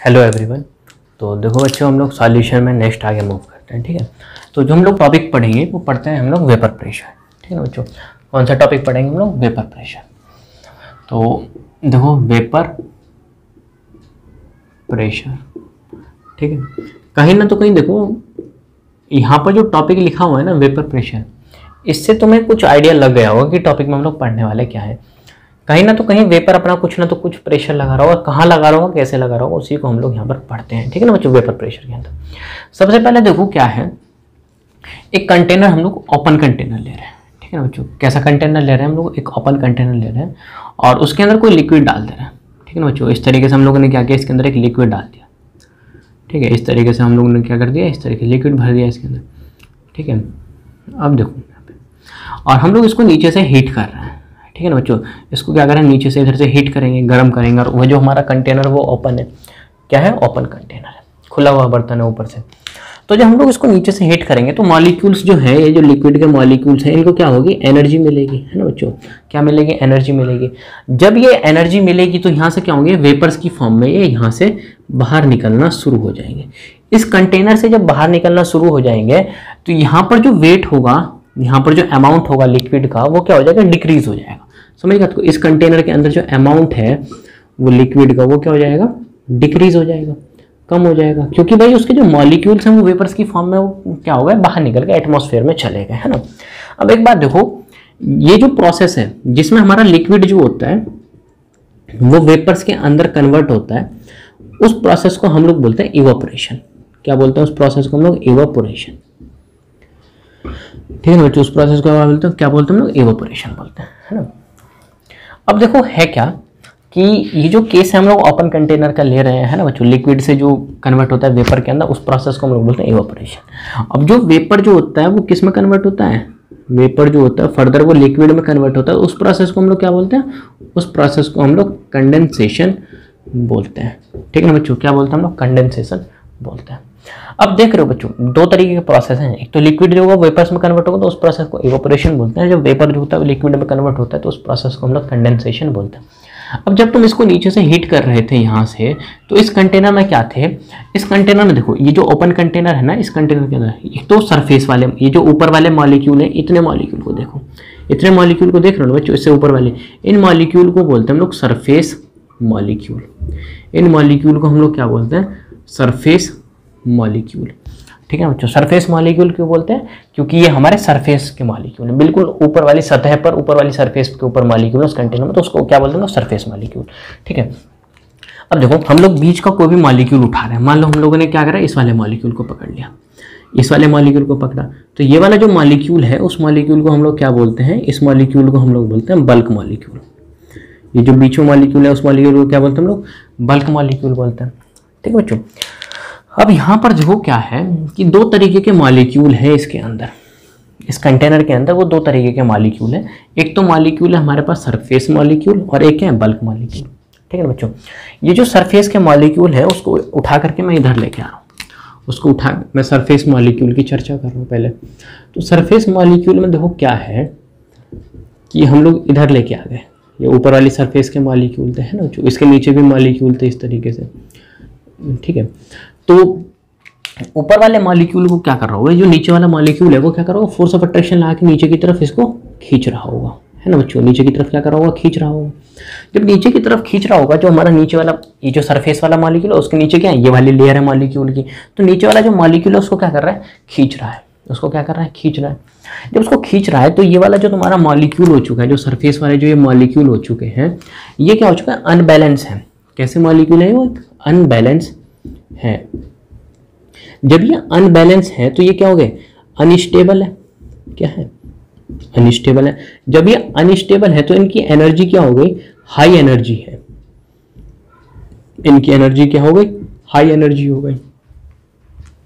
Hello everyone. तो देखो बच्चों, हम लोग सॉल्यूशन में नेक्स्ट आगे मूव करते हैं। ठीक है, तो जो हम लोग टॉपिक पढ़ेंगे वो पढ़ते हैं हम लोग वेपर प्रेशर। ठीक है बच्चों, कौन सा टॉपिक पढ़ेंगे हम लोग? Vapour pressure. तो देखो वेपर प्रेशर, ठीक है, कहीं ना तो कहीं देखो यहाँ पर जो टॉपिक लिखा हुआ है ना वेपर प्रेशर, इससे तुम्हें कुछ आइडिया लग गया होगा कि टॉपिक में हम लोग पढ़ने वाले क्या है। कहीं ना तो कहीं वेपर अपना कुछ ना तो कुछ प्रेशर लगा रहा होगा, कहाँ लगा रहा होगा, कैसे लगा रहा होगा, उसी को हम लोग यहाँ पर पढ़ते हैं। ठीक है ना बच्चों, वेपर प्रेशर के अंदर सबसे पहले देखो क्या है, एक कंटेनर हम लोग ओपन कंटेनर ले रहे हैं। ठीक है ना बच्चों, कैसा कंटेनर ले रहे हैं हम लोग? एक ओपन कंटेनर ले रहे हैं और उसके अंदर कोई लिक्विड डाल दे रहे हैं। ठीक है ना बच्चों, इस तरीके से हम लोगों ने क्या किया, इसके अंदर एक लिक्विड डाल दिया। ठीक है, इस तरीके से हम लोगों ने क्या कर दिया, इस तरीके से लिक्विड भर दिया इसके अंदर। ठीक है, अब देखो यहाँ पे, और हम लोग इसको नीचे से हीट कर रहे हैं। ठीक है ना बच्चों, इसको क्या करें, नीचे से इधर से हीट करेंगे, गर्म करेंगे, और वह जो हमारा कंटेनर वो ओपन है, क्या है, ओपन कंटेनर है, खुला हुआ बर्तन है ऊपर से। तो जब हम लोग इसको नीचे से हीट करेंगे तो मॉलिक्यूल्स जो है, ये जो लिक्विड के मॉलिक्यूल्स हैं, इनको क्या होगी, एनर्जी मिलेगी। है ना बच्चों, क्या मिलेगी, एनर्जी मिलेगी। जब ये एनर्जी मिलेगी तो यहाँ से क्या होंगे, वेपर्स की फॉर्म में ये यहाँ से बाहर निकलना शुरू हो जाएंगे। इस कंटेनर से जब बाहर निकलना शुरू हो जाएंगे तो यहाँ पर जो वेट होगा, यहाँ पर जो अमाउंट होगा लिक्विड का, वो क्या हो जाएगा, डिक्रीज हो जाएगा। समझ गया? तो इस कंटेनर के अंदर जो अमाउंट है वो लिक्विड का, वो क्या हो जाएगा, डिक्रीज हो जाएगा, कम हो जाएगा, क्योंकि भाई उसके जो मॉलिक्यूल्स हैं वो वेपर्स की फॉर्म में वो क्या हो गए, बाहर निकल के एटमॉस्फेयर में चले गए। है ना। अब एक बात देखो, ये जो प्रोसेस है जिसमें हमारा लिक्विड जो होता है वो वेपर्स के अंदर कन्वर्ट होता है, उस प्रोसेस को हम लोग बोलते हैं इवापोरेशन। क्या बोलते हैं उस प्रोसेस को हम लोग? इवापोरेशन। ठीक है ना बच्चों, उस प्रोसेस को बोलते हैं, क्या बोलते हैं हम लोग? इवापोरेशन बोलते हैं। है ना। अब देखो है क्या कि ये जो केस है हम लोग ओपन कंटेनर का ले रहे हैं, है ना बच्चों, लिक्विड से जो कन्वर्ट होता है वेपर के अंदर, उस प्रोसेस को हम लोग बोलते हैं इवापोरेशन। अब जो वेपर जो होता है वो किस में कन्वर्ट होता है, वेपर जो होता है फर्दर वो लिक्विड में कन्वर्ट होता है, उस प्रोसेस को हम लोग क्या बोलते हैं, उस प्रोसेस को हम लोग कंडेंसेशन बोलते हैं। ठीक है ना बच्चों, क्या बोलते हैं हम लोग? कंडेंसेशन बोलते हैं। अब देख रहे हो बच्चों, दो तरीके के प्रोसेस हैं, एक तो लिक्विड जो होगा वेपर्स में कन्वर्ट होगा तो उस प्रोसेस को इवापोरेशन बोलते हैं, जब वेपर जो होता है लिक्विड में कन्वर्ट होता है तो उस प्रोसेस को हम लोग कंडेंसेशन बोलते हैं। अब जब तुम इसको नीचे से हीट कर रहे थे यहाँ से, तो इस कंटेनर में क्या थे, इस कंटेनर में देखो ये जो ओपन कंटेनर है ना, इस कंटेनर के अंदर एक तो सरफेस वाले, ये जो ऊपर वाले मॉलिक्यूल है, इतने मॉलिक्यूल को देखो, इतने मॉलिक्यूल को देख रहे हो बच्चों, इससे ऊपर वाले इन मॉलिक्यूल को बोलते हैं हम लोग सरफेस मॉलिक्यूल। इन मॉलिक्यूल को हम लोग क्या बोलते हैं? Surface molecule. ठीक है बच्चों, सरफेस मॉलिक्यूल क्यों बोलते हैं? क्योंकि ये हमारे सरफेस के मॉलिक्यूल हैं, बिल्कुल ऊपर वाली सतह पर, ऊपर वाली सरफेस के ऊपर मॉलिक्यूल है उस कंटेनर में, तो उसको क्या बोलते हैं? Surface molecule. ठीक है, अब देखो हम लोग बीच का कोई भी मॉलिक्यूल उठा रहे हैं, मान लो हम लोगों ने क्या करा, इस वाले मॉलिक्यूल को पकड़ लिया, इस वाले मॉलिक्यूल को पकड़ा, तो ये वाला जो मॉलिक्यूल है उस मॉलिक्यूल को हम लोग क्या बोलते हैं, इस मॉलिक्यूल को हम लोग बोलते हैं बल्क मॉलिक्यूल। ये जो बीच में मॉलिक्यूल है उस मॉलिक्यूल को क्या बोलते हैं हम लोग? बल्क मॉलिक्यूल बोलते हैं। ठीक है बच्चों, अब यहाँ पर देखो क्या है कि दो तरीके के मॉलिक्यूल है इसके अंदर, इस कंटेनर के अंदर वो दो तरीके के मॉलिक्यूल है। एक तो मॉलिक्यूल है हमारे पास सरफेस मॉलिक्यूल और एक है बल्क मॉलिक्यूल। ठीक है ना बच्चों, ये जो सरफेस के मॉलिक्यूल है उसको उठा करके मैं इधर लेके आ रहा हूँ, उसको उठा, मैं सरफेस मॉलिक्यूल की चर्चा कर रहा हूँ पहले। तो सरफेस मॉलिक्यूल में देखो क्या है कि हम लोग इधर लेके आ गए, ये ऊपर वाली सरफेस के मॉलिक्यूल थे, है ना, जो इसके नीचे भी मॉलिक्यूल थे इस तरीके से। ठीक है, तो ऊपर वाले मॉलिक्यूल को क्या कर रहा होगा, जो नीचे वाला मॉलिक्यूल है वो क्या कर रहा होगा, फोर्स ऑफ अट्रैक्शन लगा के नीचे की तरफ इसको खींच रहा होगा। है ना बच्चों, नीचे की तरफ क्या कर रहा होगा, खींच रहा होगा। जब नीचे की तरफ खींच रहा होगा, जो हमारा नीचे वाला ये जो सरफेस वाला मॉलिक्यूल है उसके नीचे क्या है, ये वाली लेयर है मॉलिक्यूल की, तो नीचे वाला जो मॉलिक्यूल है उसको क्या कर रहा है, खींच रहा है, उसको क्या कर रहा है, खींच रहा है। जब उसको खींच रहा है तो ये वाला जो तुम्हारा मॉलिक्यूल हो चुका है, जो सरफेस वाले जो ये मॉलिक्यूल हो चुके हैं, ये क्या हो चुका है, अनबैलेंस है। कैसे मॉलिक्यूल है, वो अनबैलेंस है। जब ये अनबैलेंस है तो ये क्या हो गए, अनस्टेबल है। क्या है, अनस्टेबल है। जब ये अनस्टेबल है तो इनकी एनर्जी क्या हो गई, हाई एनर्जी है। इनकी एनर्जी क्या हो गई, हाई एनर्जी हो गई।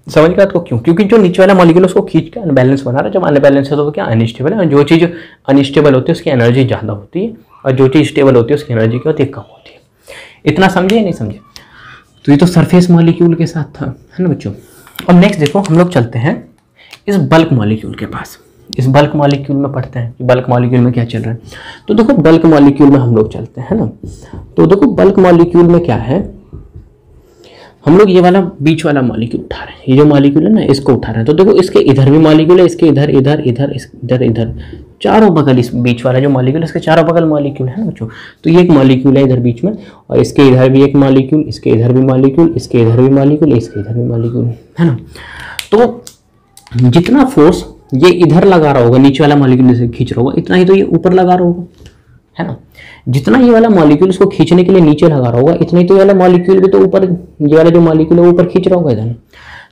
समझ गया आपको क्यों? क्योंकि जो नीचे वाला मॉलिक्यूल उसको खींच के अनबैलेंस बना रहा है। जब अनबैलेंस है तो वो क्या, अनस्टेबल है। जो चीज अनस्टेबल होती है उसकी एनर्जी ज्यादा होती है, और जो चीज स्टेबल होती है उसकी एनर्जी क्या होती है, कम होती है। इतना समझे या नहीं समझे? तो ये तो सरफेस मॉलिक्यूल के साथ था, है ना बच्चों। अब नेक्स्ट देखो हम लोग चलते हैं इस बल्क मॉलिक्यूल के पास। इस बल्क मॉलिक्यूल में पढ़ते हैं कि बल्क मॉलिक्यूल में क्या चल रहा है। तो देखो बल्क मॉलिक्यूल में हम लोग चलते हैं ना, तो देखो बल्क मॉलिक्यूल में क्या है, हम लोग ये वाला बीच वाला मॉलिक्यूल उठा रहे हैं, ये जो मॉलिक्यूल है ना इसको उठा रहे हैं, तो देखो इसके इधर भी मॉलिक्यूल है, इसके इधर इधर इधर इधर इधर चारों बगल, इस बीच वाला जो मॉलिक्यूल इसके चारों बगल मॉलिक्यूल है ना बच्चों। तो ये एक मॉलिक्यूल है इधर बीच में, और इसके इधर भी एक मॉलिक्यूल, इसके इधर भी मॉलिक्यूल, इसके इधर भी मॉलिक्यूल, इसके इधर भी मॉलिक्यूल, है ना। तो जितना फोर्स ये इधर लगा रहा होगा, नीचे वाला मॉलिक्यूल जैसे खींच रहा होगा, इतना ही तो ये ऊपर लगा रहा होगा, है ना। जितना ये वाला मॉलिक्यूल इसको खींचने के लिए नीचे लगा रहा होगा, इतना ही तो ये वाला मॉलिक्यूल भी तो ऊपर, ये वाला जो मॉलिक्यूल है वो ऊपर खींच रहा होगा इधर।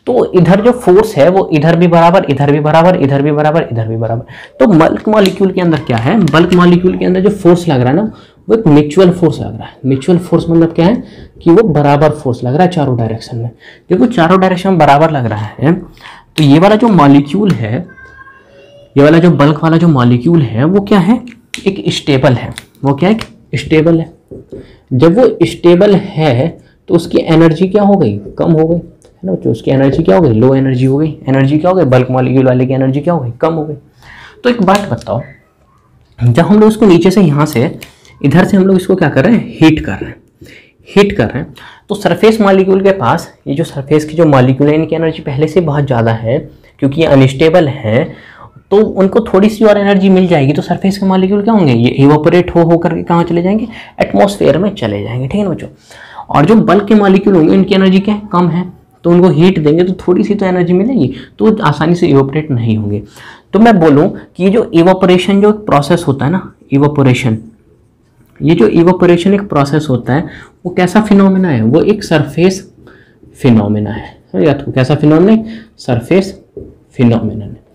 तो इधर जो फोर्स है वो इधर भी बराबर, इधर भी बराबर, इधर भी बराबर, इधर भी बराबर। तो बल्क मॉलिक्यूल के अंदर क्या है, बल्क मॉलिक्यूल के अंदर जो फोर्स लग रहा है ना वो एक म्यूचुअल फोर्स लग रहा है। म्यूचुअल फोर्स मतलब क्या है कि वो बराबर फोर्स लग रहा है चारों डायरेक्शन में। देखो चारों डायरेक्शन में बराबर लग रहा है, तो ये वाला जो मॉलिक्यूल है, ये वाला जो बल्क वाला जो मॉलिक्यूल है वो क्या है, एक स्टेबल है। वो क्या है, स्टेबल है। जब वो स्टेबल है तो उसकी एनर्जी क्या हो गई, कम हो गई, है ना। तो उसकी एनर्जी क्या हो गई, लो एनर्जी हो गई। एनर्जी क्या हो गई, बल्क मॉलिक्यूल वाले की एनर्जी क्या हो गई, कम हो गई। तो एक बात बताओ, जब हम लोग इसको नीचे से यहाँ से इधर से हम लोग इसको क्या कर रहे हैं, हीट कर रहे हैं, हीट कर रहे हैं, तो सरफेस मॉलिक्यूल के पास ये जो सरफेस की जो मॉलिक्यूल है इनकी एनर्जी पहले से बहुत ज़्यादा है, क्योंकि ये अनस्टेबल है, तो उनको थोड़ी सी और एनर्जी मिल जाएगी। तो सरफेस के मॉलिक्यूल क्या होंगे, ये इवापोरेट हो करके कहाँ चले जाएंगे, एटमॉस्फेयर में चले जाएंगे, ठीक है ना बच्चों। और जो बल्क के मॉलिक्यूल होंगे इनकी एनर्जी क्या है, कम है, तो उनको हीट देंगे तो थोड़ी सी तो एनर्जी मिलेगी, तो आसानी से इवापोरेट नहीं होंगे। तो मैं बोलूँ कि जो इवापोरेशन जो प्रोसेस होता है ना, इवापोरेशन, ये जो इवापोरेशन एक प्रोसेस होता है वो कैसा फिनोमेना है, वो एक सरफेस फिनोमेना है। याद रखो कैसा फिनोमेना है, सरफेस फिनोमेना है।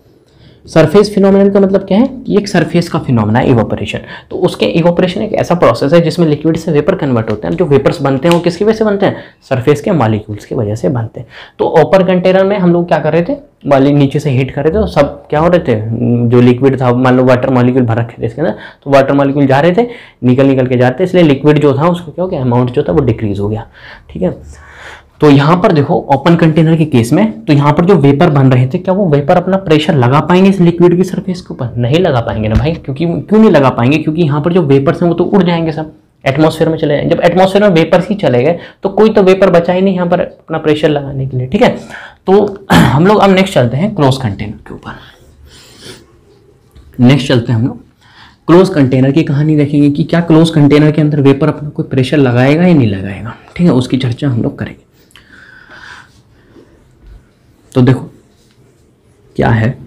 सरफेस फिनोमेनन का मतलब क्या है कि एक सरफेस का फिनोमेना है इवापोरेशन। तो उसके इवापोरेशन एक ऐसा प्रोसेस है जिसमें लिक्विड से वेपर कन्वर्ट होते हैं। जो वेपर्स बनते हैं वो किसकी वजह से बनते हैं, सरफेस के मॉलिक्यूल्स की वजह से बनते हैं। तो ओपन कंटेनर में हम लोग क्या कर रहे थे, नीचे से हीट कर रहे थे, तो सब क्या हो रहे थे, जो लिक्विड था, मान लो वाटर मॉलिक्यूल भर रखे थे इसके अंदर, तो वाटर मॉलिक्यूल जा रहे थे, निकल के जाते, इसलिए लिक्विड जो था उसका क्या हो गया, अमाउंट जो था वो डिक्रीज हो गया, ठीक है। तो यहाँ पर देखो ओपन कंटेनर के केस में, तो यहाँ पर जो वेपर बन रहे थे, क्या वो वेपर अपना प्रेशर लगा पाएंगे इस लिक्विड की सरफेस के ऊपर, नहीं लगा पाएंगे ना भाई। क्योंकि क्यों नहीं लगा पाएंगे, क्योंकि यहाँ पर जो वेपर्स हैं वो तो उड़ जाएंगे, सब एटमॉस्फेयर में चले जाएंगे। जब एटमॉस्फेयर में वेपर्स ही चले गए तो कोई तो वेपर बचा ही नहीं यहाँ पर अपना प्रेशर लगाने के लिए, ठीक है। तो हम लोग अब नेक्स्ट चलते हैं क्लोज कंटेनर के ऊपर। नेक्स्ट चलते हैं हम लोग क्लोज कंटेनर की कहानी देखेंगे कि क्या क्लोज कंटेनर के अंदर वेपर अपना कोई प्रेशर लगाएगा या नहीं लगाएगा, ठीक है, उसकी चर्चा हम लोग करेंगे। तो देखो क्या है,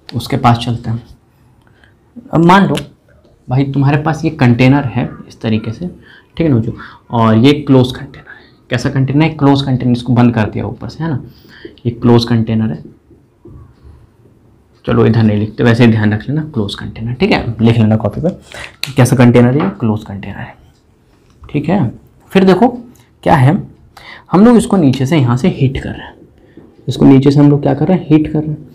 उसके पास चलते हैं। अब मान लो भाई तुम्हारे पास ये कंटेनर है इस तरीके से, ठीक है ना बच्चों, और ये क्लोज कंटेनर है। कैसा कंटेनर है, क्लोज कंटेनर, इसको बंद कर दिया ऊपर से, है ना, ये क्लोज कंटेनर है। चलो इधर नहीं लिखते, वैसे ही ध्यान रख लेना, क्लोज कंटेनर, ठीक है, लिख लेना कॉपी पर कैसा कंटेनर है, क्लोज कंटेनर है, ठीक है। फिर देखो क्या है, हम लोग इसको नीचे से यहाँ से हीट कर रहे हैं, इसको नीचे से हम लोग क्या कर रहे हैं, हीट कर रहे हैं,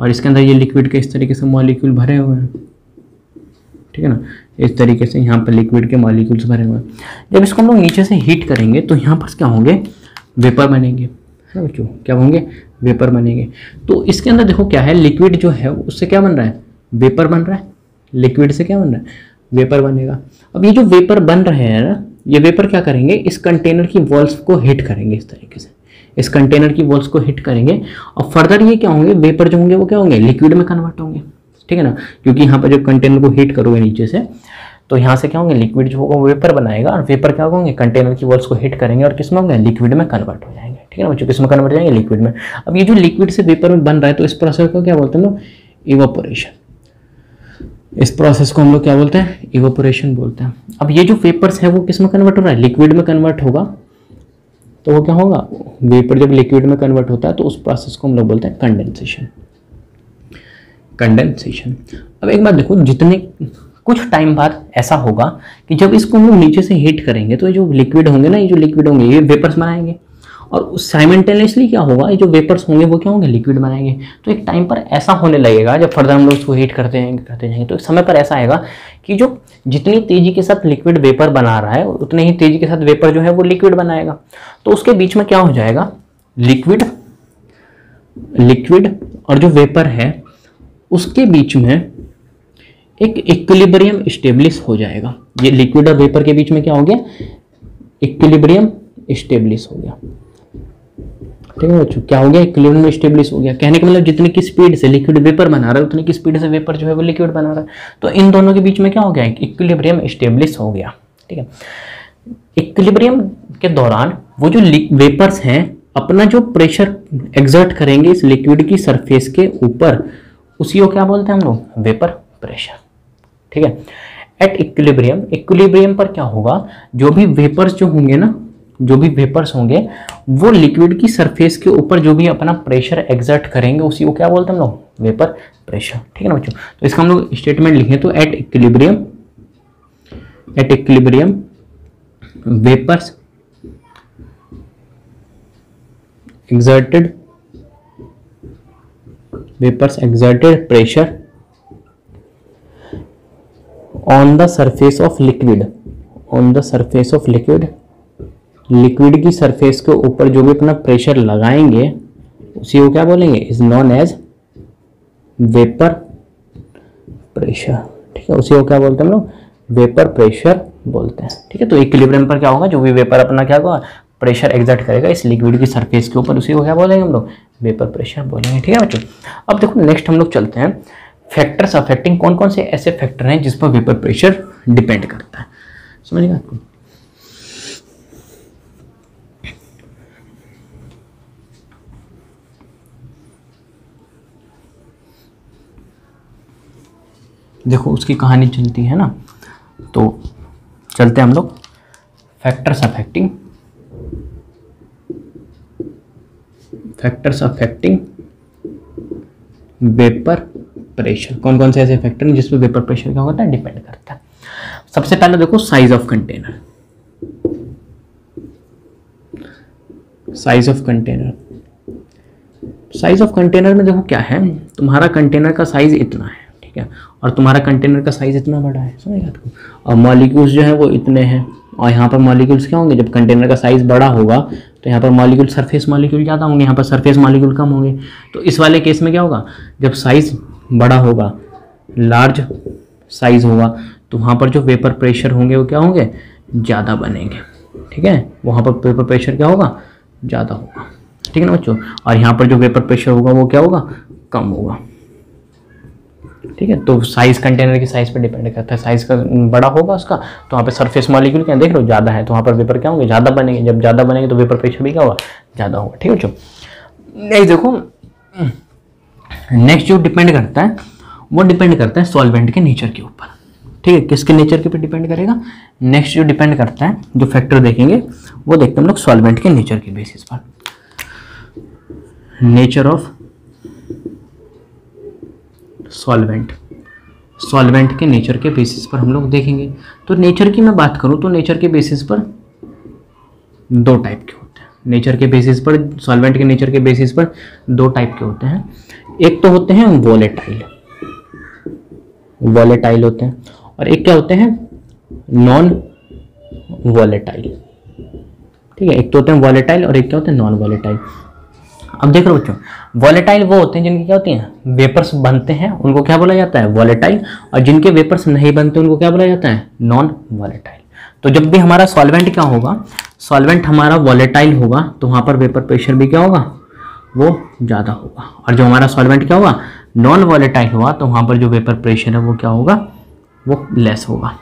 और इसके अंदर ये लिक्विड के इस तरीके से मॉलिक्यूल भरे हुए हैं, ठीक है ना, इस तरीके से यहाँ पर लिक्विड के मॉलिक्यूल्स भरे हुए हैं। जब इसको हम लोग नीचे से हीट करेंगे तो यहाँ पर क्या होंगे, वेपर बनेंगे, है बच्चों, क्या होंगे, वेपर बनेंगे। तो इसके अंदर देखो क्या है, लिक्विड जो है उससे क्या बन रहा है, वेपर बन रहा है, लिक्विड से क्या बन रहा है, वेपर बनेगा। अब ये जो वेपर बन रहे हैं ना, ये वेपर क्या करेंगे, इस कंटेनर की वॉल्स को हिट करेंगे, इस तरीके से इस कंटेनर की वॉल्स को हिट करेंगे, और फर्दर ये क्या होंगे, वेपर जो होंगे वो क्या होंगे, लिक्विड में कन्वर्ट होंगे, ठीक है ना। क्योंकि यहाँ पर जब कंटेनर को हीट करोगे नीचे से, तो यहाँ से क्या होंगे, लिक्विड जो होगा वो वेपर बनाएगा, और वेपर क्या होंगे, कंटेनर की वॉल्स को हिट करेंगे और किस में होंगे, लिक्विड में कन्वर्ट हो जाएंगे, ठीक है ना बच्चों, किस में कन्वर्ट हो जाएंगे, लिक्विड में। अब ये जो लिक्विड से वेपर में बन रहा है, तो इस प्रोसेस को क्या बोलते हैं लोग, इवापोरेशन। इस प्रोसेस को हम लोग क्या बोलते हैं, इवापोरेशन बोलते हैं। अब ये जो वेपर्स है वो किस में कन्वर्ट हो रहा है, लिक्विड में कन्वर्ट होगा, तो वो क्या होगा, वेपर जब लिक्विड में कन्वर्ट होता है तो उस प्रोसेस को हम लोग बोलते हैं कंडेंसेशन, कंडेंसेशन। अब एक बात देखो, जितने कुछ टाइम बाद ऐसा होगा कि जब इसको हम लोग नीचे से हीट करेंगे तो ये जो लिक्विड होंगे ना, ये जो लिक्विड होंगे ये वेपर्स बनाएंगे, और साइमल्टेनियसली क्या होगा, ये जो वेपर्स होंगे वो क्या होंगे, लिक्विड बनाएंगे। तो एक टाइम पर ऐसा होने लगेगा, जब फर्दर हम लोग इसको हीट करते जाएंगे तो एक समय पर ऐसा आएगा कि जो जितनी तेजी के साथ लिक्विड वेपर बना रहा है उतनी ही तेजी के साथ वेपर जो है वो लिक्विड बनाएगा। तो उसके बीच में क्या हो जाएगा, लिक्विड और जो वेपर है उसके बीच में एक इक्विलिब्रियम स्टेब्लिश हो जाएगा। ये लिक्विड और वेपर के बीच में क्या हो गया, इक्विलिब्रियम स्टेब्लिश हो गया। ठीक है बच्चों, क्या हो गया? इक्विलिब्रियम स्टेब्लिश हो गया। कहने का मतलब जितने की स्पीड से लिक्विड वेपर बना रहा है उतनी की स्पीड से वेपर जो है वो लिक्विड बना रहा है। तो इन दोनों के बीच में क्या हो गया? इक्विलिब्रियम स्टेब्लिश हो गया। ठीक है, इक्विलिब्रियम के दौरान वो जो वेपर्स हैं अपना जो प्रेशर एक्सर्ट करेंगे इस लिक्विड की सरफेस के ऊपर, उसी को क्या बोलते हैं हम लोग? Vapour pressure. ठीक है, एट इक्विलिब्रियम, इक्विलिब्रियम पर क्या होगा? जो भी वेपर्स जो होंगे ना, जो भी वेपर्स होंगे वो लिक्विड की सरफेस के ऊपर जो भी अपना प्रेशर एक्सर्ट करेंगे उसी को क्या बोलते हैं हम लोग? Vapour pressure. ठीक है ना बच्चों, तो इसका हम लोग स्टेटमेंट लिखें तो at equilibrium vapours exerted pressure on the surface of liquid, liquid की सरफेस के ऊपर जो भी अपना प्रेशर लगाएंगे उसी को क्या बोलेंगे? Is known as vapour pressure. ठीक है, उसी को क्या बोलते हैं हम लोग? वेपर प्रेशर बोलते हैं। ठीक है, तो इक्विलिब्रियम पर क्या होगा? जो भी वेपर अपना क्या होगा? प्रेशर एक्सर्ट करेगा इस लिक्विड की सरफेस के ऊपर, उसी को क्या बोलेंगे हम लोग? वेपर प्रेशर बोलेंगे। ठीक है बच्चों, अब देखो नेक्स्ट हम लोग चलते हैं फैक्टर्स अफेक्टिंग। कौन कौन से ऐसे फैक्टर हैं जिस पर वेपर प्रेशर डिपेंड करता है? समझिएगा आपको। देखो उसकी कहानी चलती है ना, तो चलते हैं हम लोग फैक्टर्स अफेक्टिंग वेपर प्रेशर। कौन कौन से ऐसे फैक्टर हैं जिसपे वेपर प्रेशर क्या होता है? डिपेंड करता है। सबसे पहले देखो size of container. Size of container में देखो क्या है, तुम्हारा कंटेनर का साइज इतना है, ठीक है, और तुम्हारा कंटेनर का साइज इतना बड़ा है, समझेगा आपको, और मॉलिक्यूल्स जो है वो इतने हैं, और यहाँ पर मॉलिक्यूल्स क्या होंगे? जब कंटेनर का साइज बड़ा होगा तो यहाँ पर मॉलिक्यूल, सरफेस मॉलिक्यूल ज़्यादा होंगे, यहाँ पर सरफेस मॉलिक्यूल कम होंगे। तो इस वाले केस में क्या होगा? जब साइज बड़ा होगा, लार्ज साइज होगा, तो वहाँ पर जो वेपर प्रेशर होंगे वो क्या होंगे? ज़्यादा बनेंगे। ठीक है, वहाँ पर वेपर प्रेशर क्या होगा? ज़्यादा होगा। ठीक है ना बच्चों, और यहाँ पर जो वेपर प्रेशर होगा वो क्या होगा? कम होगा। ठीक है, तो साइज कंटेनर की साइज पर डिपेंड करता है। साइज का बड़ा होगा उसका तो वहाँ पे सरफेस मॉलिक्यूल क्या देख लो ज़्यादा है, तो वहाँ पर वेपर क्या होंगे? ज़्यादा बनेंगे। जब ज़्यादा बनेंगे तो वेपर प्रेशर भी क्या होगा? ज़्यादा होगा। ठीक है बच्चों, नेक्स्ट देखो, नेक्स्ट जो डिपेंड करता है वो डिपेंड करता है सॉल्वेंट के नेचर के ऊपर। ठीक है, किसके नेचर के ऊपर डिपेंड करेगा? नेक्स्ट जो डिपेंड करता है, जो फैक्टर देखेंगे वो देखते हैं हम लोग सॉल्वेंट के नेचर के बेसिस पर। नेचर ऑफ सॉल्वेंट के नेचर के बेसिस पर हम लोग देखेंगे। तो नेचर की मैं बात करूं तो नेचर के बेसिस पर दो टाइप के होते हैं। नेचर के बेसिस पर, सॉल्वेंट के नेचर के बेसिस पर दो टाइप के होते हैं। एक तो होते हैं वॉलेटाइल होते हैं, और एक क्या होते हैं? Non volatile. ठीक है, एक तो होते हैं वॉलेटाइल और एक क्या होते हैं? Non volatile. अब देख रहे हो बच्चों, वॉलेटाइल वो होते हैं जिनकी क्या होती हैं? वेपर्स बनते हैं, उनको क्या बोला जाता है? वॉलेटाइल। और जिनके वेपर्स नहीं बनते उनको क्या बोला जाता है? Non volatile. तो जब भी हमारा सॉल्वेंट क्या होगा? सॉल्वेंट हमारा वॉलेटाइल होगा तो वहाँ पर वेपर प्रेशर भी क्या होगा? वो ज़्यादा होगा। और जो हमारा सॉल्वेंट क्या होगा? नॉन वॉलेटाइल हुआ तो वहाँ पर जो वेपर प्रेशर है वो क्या होगा? वो लेस होगा।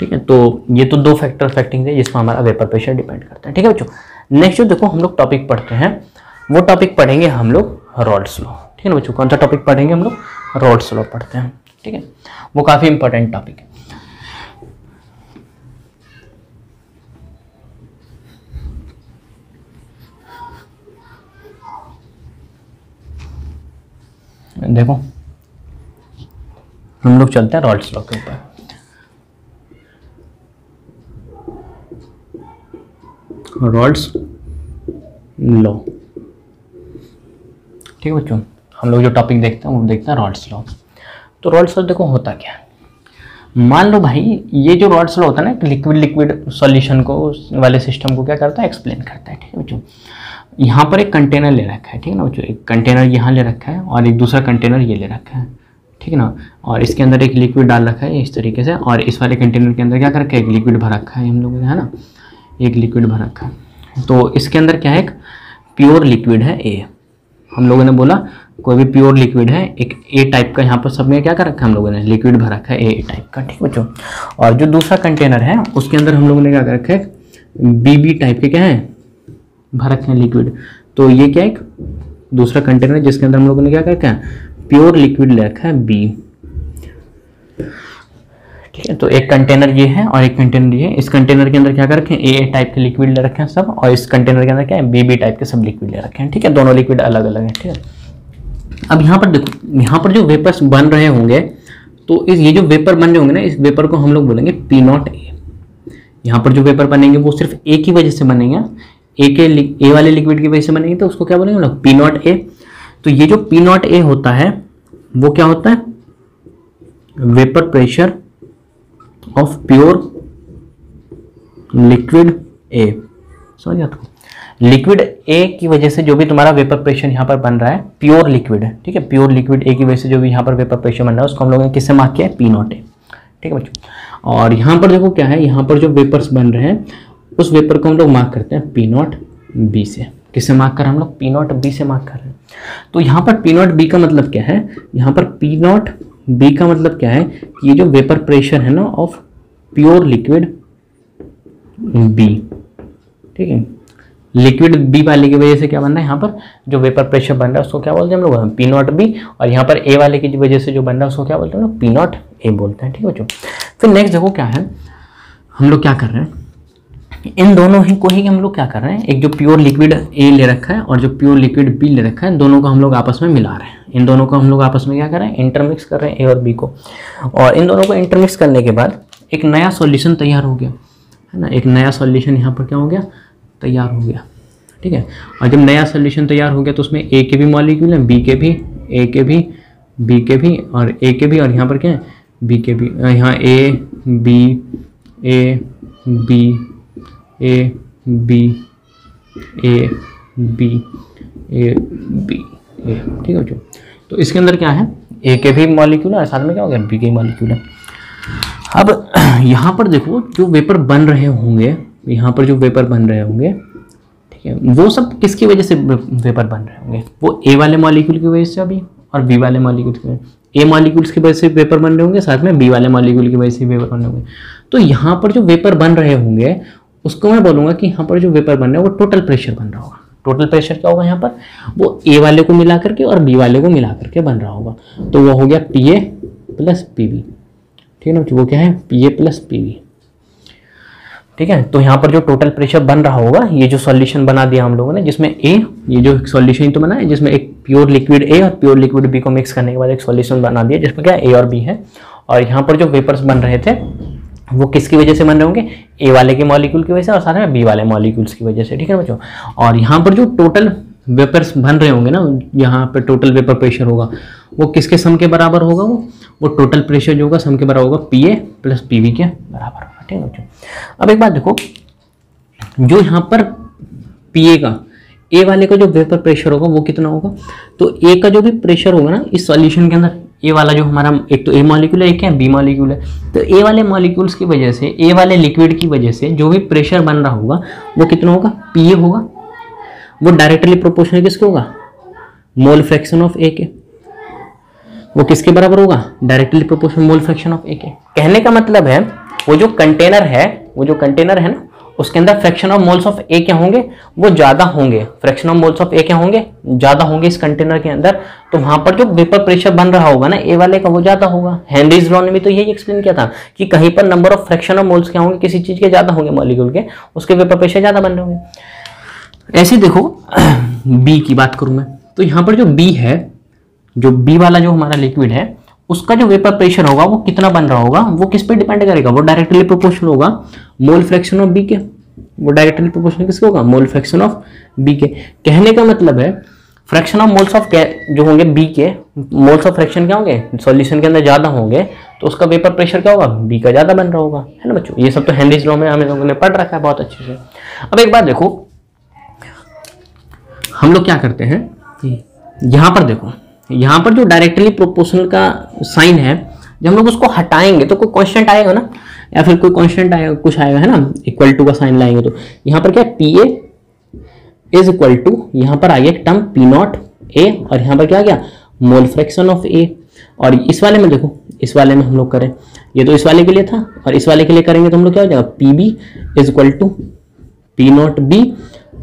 ठीक है, तो ये तो दो फैक्टर अफेक्टिंग है जिसमें हमारा वेपर प्रेशर डिपेंड करता है। ठीक है बच्चों, नेक्स्ट जो देखो हम लोग टॉपिक पढ़ते हैं वो टॉपिक पढ़ेंगे हम लोग रॉल्स लॉ। ठीक है ना बच्चों, कौन सा टॉपिक पढ़ेंगे हम लोग? रॉल्स लॉ पढ़ते हैं। ठीक है, वो काफ़ी इंपॉर्टेंट टॉपिक है। देखो हम लोग चलते हैं रॉल्स लॉ के ऊपर। Rawls law. ठीक है बच्चों, हम लोग जो टॉपिक देखते हैं वो देखते हैं रॉल्स लॉ। तो रॉल्स लॉ देखो होता क्या है, मान लो भाई ये जो रॉल्स लॉ होता है ना, लिक्विड सॉल्यूशन को वाले सिस्टम को क्या करता है? एक्सप्लेन करता है। ठीक है बच्चों, यहाँ पर एक कंटेनर ले रखा है, ठीक है ना बच्चों, एक कंटेनर यहाँ ले रखा है और एक दूसरा कंटेनर ये ले रखा है, ठीक है ना, और इसके अंदर एक लिक्विड डाल रखा है इस तरीके से, और इस वाले कंटेनर के अंदर क्या कर रखा है? एक लिक्विड भर रखा है हम लोगों ने, है ना। एक लिक्विड भर रखा है। तो इसके अंदर क्या है, एक प्योर लिक्विड है ए। हम लोगों ने बोला कोई भी प्योर लिक्विड है, एक ए टाइप का यहाँ पर सब में क्या कर रखा है हम लोगों ने, लिक्विड भर रखा है ए टाइप का, ठीक बच्चों। और जो दूसरा कंटेनर है उसके अंदर हम लोगों ने क्या कर रखा है, बी टाइप के क्या है भर रखे हैं लिक्विड। तो ये क्या है, एक दूसरा कंटेनर जिसके अंदर हम लोगों ने क्या कर रखा है, प्योर लिक्विड ले रखा है बी, ठीक है। तो एक कंटेनर ये है और एक कंटेनर ये है। इस कंटेनर के अंदर क्या कर रखे हैं, ए टाइप के लिक्विड ले रखे हैं सब, और इस कंटेनर के अंदर क्या है, बी टाइप के सब लिक्विड ले रखे हैं, ठीक है। दोनों लिक्विड अलग अलग हैं, ठीक है। अब यहाँ पर देखो, यहाँ पर जो वेपर्स बन रहे होंगे, तो ये जो वेपर बन रहे होंगे ना, इस वेपर को हम लोग बोलेंगे P0 A। यहाँ पर जो वेपर बनेंगे वो सिर्फ ए की वजह से बनेंगे, ए वाले लिक्विड की वजह से बनेंगे, तो उसको क्या बोलेंगे हम लोग, P0 A। तो ये जो P0 A होता है वो क्या होता है, vapour pressure of pure liquid A. समझ गया तो, लिक्विड ए की वजह से जो भी तुम्हारा वेपर प्रेशर यहाँ पर बन रहा है, प्योर लिक्विड है, ठीक है। प्योर लिक्विड ए की वजह से जो भी यहाँ पर वेपर प्रेशर बन रहा है उसको हम लोगों ने किससे मार्क किया है, P0 A, ठीक है बच्चों। और यहाँ पर देखो क्या है, यहाँ पर जो वेपर्स बन रहे हैं उस वेपर को हम लोग मार्क करते हैं P0 B से। किससे मार्क कर रहे हैं हम लोग, P0 B से मार्क कर रहे हैं। तो यहाँ पर P0 B का मतलब क्या है, यहाँ पर P0 B का मतलब क्या है कि ये जो वेपर प्रेशर है ना ऑफ प्योर लिक्विड बी, ठीक है। लिक्विड बी वाले की वजह से क्या बन रहा है, यहाँ पर जो वेपर प्रेशर बन रहा है उसको क्या बोलते हैं हम लोग, P0 B। और यहाँ पर ए वाले की वजह से जो बन रहा है उसको क्या बोलते हैं हम लोग, P0 A बोलते हैं, ठीक है बच्चों। फिर नेक्स्ट देखो क्या है, हम लोग क्या कर रहे हैं, इन दोनों ही को ही हम लोग क्या कर रहे हैं, एक जो प्योर लिक्विड ए ले रखा है और जो प्योर लिक्विड बी ले रखा है, दोनों को हम लोग आपस में मिला रहे हैं। इन दोनों को हम लोग आपस में क्या कर रहे हैं, इंटरमिक्स कर रहे हैं ए और बी को। और इन दोनों को इंटरमिक्स करने के बाद एक नया सॉल्यूशन तैयार हो गया, है ना। एक नया सॉल्यूशन यहाँ पर क्या हो गया, तैयार हो गया, ठीक है। और जब नया सॉल्यूशन तैयार हो गया तो उसमें ए के भी मॉलिक्यूल हैं, बी के भी, ए के भी, बी के भी और ए के भी, और यहाँ पर क्या है, बी के भी। यहाँ A B A B A B A B A B A, ठीक है बच्चों। तो इसके अंदर क्या है, ए के भी मॉलिक्यूल है और साथ में क्या हो गया, बी के मॉलिक्यूल है। अब यहाँ पर देखो जो वेपर बन रहे होंगे, यहाँ पर जो वेपर बन रहे होंगे, ठीक है, वो सब किसकी वजह से वेपर बन रहे होंगे, वो ए वाले मॉलिक्यूल की वजह से अभी, और बी वाले मॉलिक्यूल की वजह से। ए मॉलिक्यूल्स की वजह से वेपर बन रहे होंगे, साथ में बी वाले मॉलिक्यूल की वजह से वेपर बन रहे होंगे। तो यहाँ पर जो वेपर बन रहे होंगे उसको मैं बोलूँगा कि यहाँ पर जो वेपर बन रहे हैं वो टोटल प्रेशर बन रहा होगा। टोटल प्रेशर क्या होगा यहाँ पर, वो ए वाले को मिला करके और बी वाले को मिला करके बन रहा होगा। तो वो हो गया PA प्लस PB, ठीक है ना। वो क्या है, PA प्लस PB, ठीक है। तो यहाँ पर जो टोटल प्रेशर बन रहा होगा, ये जो सॉल्यूशन बना दिया हम लोगों ने, जिसमें ए, ये जो सॉल्यूशन तो बना है जिसमें एक प्योर लिक्विड ए और प्योर लिक्विड बी को मिक्स करने के बाद एक सॉल्यूशन बना दिया जिसमें क्या ए और बी है। और यहाँ पर जो वेपर्स बन रहे थे वो किसकी वजह से बन रहे होंगे, ए वाले के मॉलिक्यूल की वजह से और साथ में बी वाले मॉलिक्यूल्स की वजह से, ठीक है बच्चों। और यहाँ पर जो टोटल वेपर्स बन रहे होंगे ना, यहाँ पर टोटल वेपर प्रेशर होगा वो किसके सम के बराबर होगा, वो टोटल प्रेशर जो होगा सम के बराबर होगा PA प्लस PB के बराबर होगा, ठीक है बच्चों। अब एक बात देखो, जो यहाँ पर PA का, ए वाले का जो वेपर प्रेशर होगा वो कितना होगा, तो ए का जो भी प्रेशर होगा ना इस सॉल्यूशन के अंदर, ए वाला जो हमारा एक तो ए मॉलिक्यूल है, एक है बी मॉलिक्यूल है, तो ए वाले मॉलिक्यूल्स की वजह से, ए वाले लिक्विड की वजह से जो भी प्रेशर बन रहा होगा वो कितना होगा, PA होगा। वो डायरेक्टली प्रोपोर्शनल किसके होगा, मोल फ्रैक्शन ऑफ ए के। वो किसके बराबर होगा, directly proportional mole fraction of A के। कहने का मतलब है वो जो कंटेनर है ना, उसके अंदर फ्रैक्शन ऑफ मोल्स ऑफ ए क्या होंगे, वो ज्यादा होंगे। फ्रैक्शन ऑफ मोल्स ऑफ ए क्या होंगे, ज्यादा होंगे इस कंटेनर के अंदर। तो वहां पर जो वेपर प्रेशर बन रहा होगा ना ए वाले का, वो ज्यादा होगा। हेनरीज लॉ ने भी तो यही एक्सप्लेन किया था कि कहीं पर number of fraction of moles क्या होंगे, किसी चीज के ज्यादा होंगे मॉलिक्यूल के, उसके वेपर प्रेशर ज्यादा बन रहे होंगे। ऐसे देखो बी की बात करूं मैं, तो यहाँ पर जो बी है, जो बी वाला जो हमारा लिक्विड है, उसका जो वेपर प्रेशर होगा वो कितना बन रहा होगा, वो किस पे डिपेंड करेगा, वो डायरेक्टली प्रोपोर्शनल होगा मोल फ्रैक्शन ऑफ बी के। वो डायरेक्टली प्रोपोर्शनल किसके होगा, मोल फ्रैक्शन ऑफ बी के। कहने का मतलब है फ्रैक्शन ऑफ मोल्स ऑफ जो होंगे बी के, मोल्स ऑफ फ्रैक्शन क्या होंगे सॉल्यूशन के अंदर ज्यादा होंगे, तो उसका वेपर प्रेशर क्या होगा, बी का ज्यादा बन रहा होगा, है ना बच्चों। ये सब तो हेनरीज लॉ में हम लोगों ने पढ़ रखा है बहुत अच्छे से। अब एक बात देखो, हम लोग क्या करते हैं, यहां पर देखो, यहाँ पर जो डायरेक्टली प्रोपोर्शनल का साइन है, जब हम लोग उसको हटाएंगे तो कोई क्वेश्चन आएगा ना, या फिर कोई कांस्टेंट आएगा, कुछ आएगा है ना, इक्वल टू का साइन लाएंगे तो यहाँ पर क्या है, P A is equal to, यहाँ पर आ गया टर्म पी नॉट ए, और यहाँ पर क्या आ गया, मोल फ्रैक्शन ऑफ ए। और इस वाले में देखो, इस वाले में हम लोग करें, ये तो इस वाले के लिए था, और इस वाले के लिए करेंगे तो हम लोग क्या हो जाएगा, P B is equal to P naught B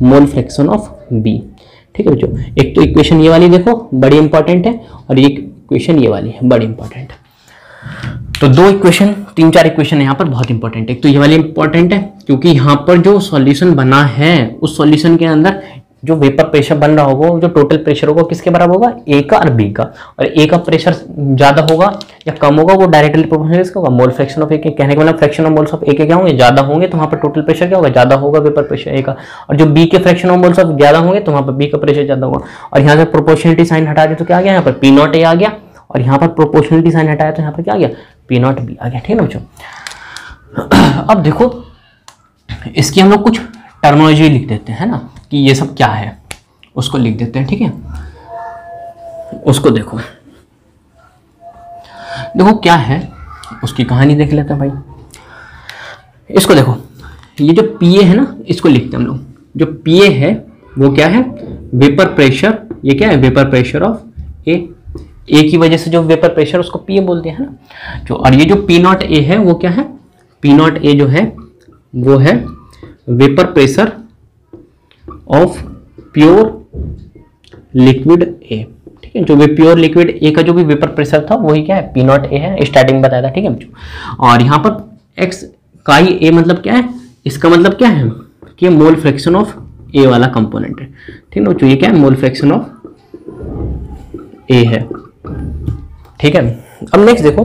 mole fraction of B. ठीक है बच्चों, एक तो इक्वेशन ये वाली देखो बड़ी इंपॉर्टेंट है, और एक इक्वेशन ये वाली है बड़ी इंपॉर्टेंट है। तो दो इक्वेशन, तीन चार इक्वेशन यहाँ पर बहुत इंपॉर्टेंट है। एक तो ये वाली इंपॉर्टेंट है क्योंकि यहाँ पर जो सॉल्यूशन बना है उस सॉल्यूशन के अंदर जो वेपर प्रेशर बन रहा होगा, जो टोटल प्रेशर होगा किसके बराबर होगा, ए का और बी का। और ए का प्रेशर ज्यादा होगा या कम होगा वो डायरेक्टली प्रोपोर्शनल किसका होगा, मोल फ्रैक्शन ऑफ ए के। कहने का मतलब fraction of moles of A के क्या होंगे, ज्यादा होंगे, तो वहाँ पर टोटल प्रेशर क्या होगा, ज्यादा होगा वेपर प्रेशर ए का। और जो बी के फ्रैक्शन ऑफ मोल्स ऑफ ज्यादा होंगे तो वहाँ पर बी का प्रेशर ज्यादा होगा। और यहाँ से प्रोपोर्शनलिटी साइन हटा दे तो क्या आ गया, यहाँ पर पी नॉट ए आ गया, और यहाँ पर प्रोपोर्शनलिटी साइन हटाया तो यहाँ पर क्या आ गया, पी नॉट बी आ गया। ठीक है ना बच्चों, अब देखो इसकी हम लोग कुछ टर्मिनोलॉजी लिख देते हैं ना, कि ये सब क्या है उसको लिख देते हैं। ठीक है, उसको देखो देखो क्या है, उसकी कहानी देख लेते हैं भाई। इसको देखो, ये जो पीए है ना इसको लिखते हैं हम लोग। जो पीए है वो क्या है, वेपर प्रेशर, ये क्या है, वेपर प्रेशर ऑफ ए। ए की वजह से जो वेपर प्रेशर उसको पीए बोलते हैं ना जो। और ये जो पी नॉट ए है वो क्या है, पी नॉट ए जो है वो है vapour pressure of pure liquid A. ठीक है, जो भी प्योर लिक्विड ए का जो भी वेपर प्रेशर था वही क्या है, पी नॉट ए है, स्टार्टिंग में बताया था। ठीक है बच्चों, और यहाँ पर एक्स काई ए मतलब क्या है, इसका मतलब क्या है कि मोल फ्रैक्शन ऑफ ए वाला कंपोनेंट है। ठीक है बच्चों, ये क्या है, मोल फ्रैक्शन ऑफ ए है। ठीक है, अब नेक्स्ट देखो,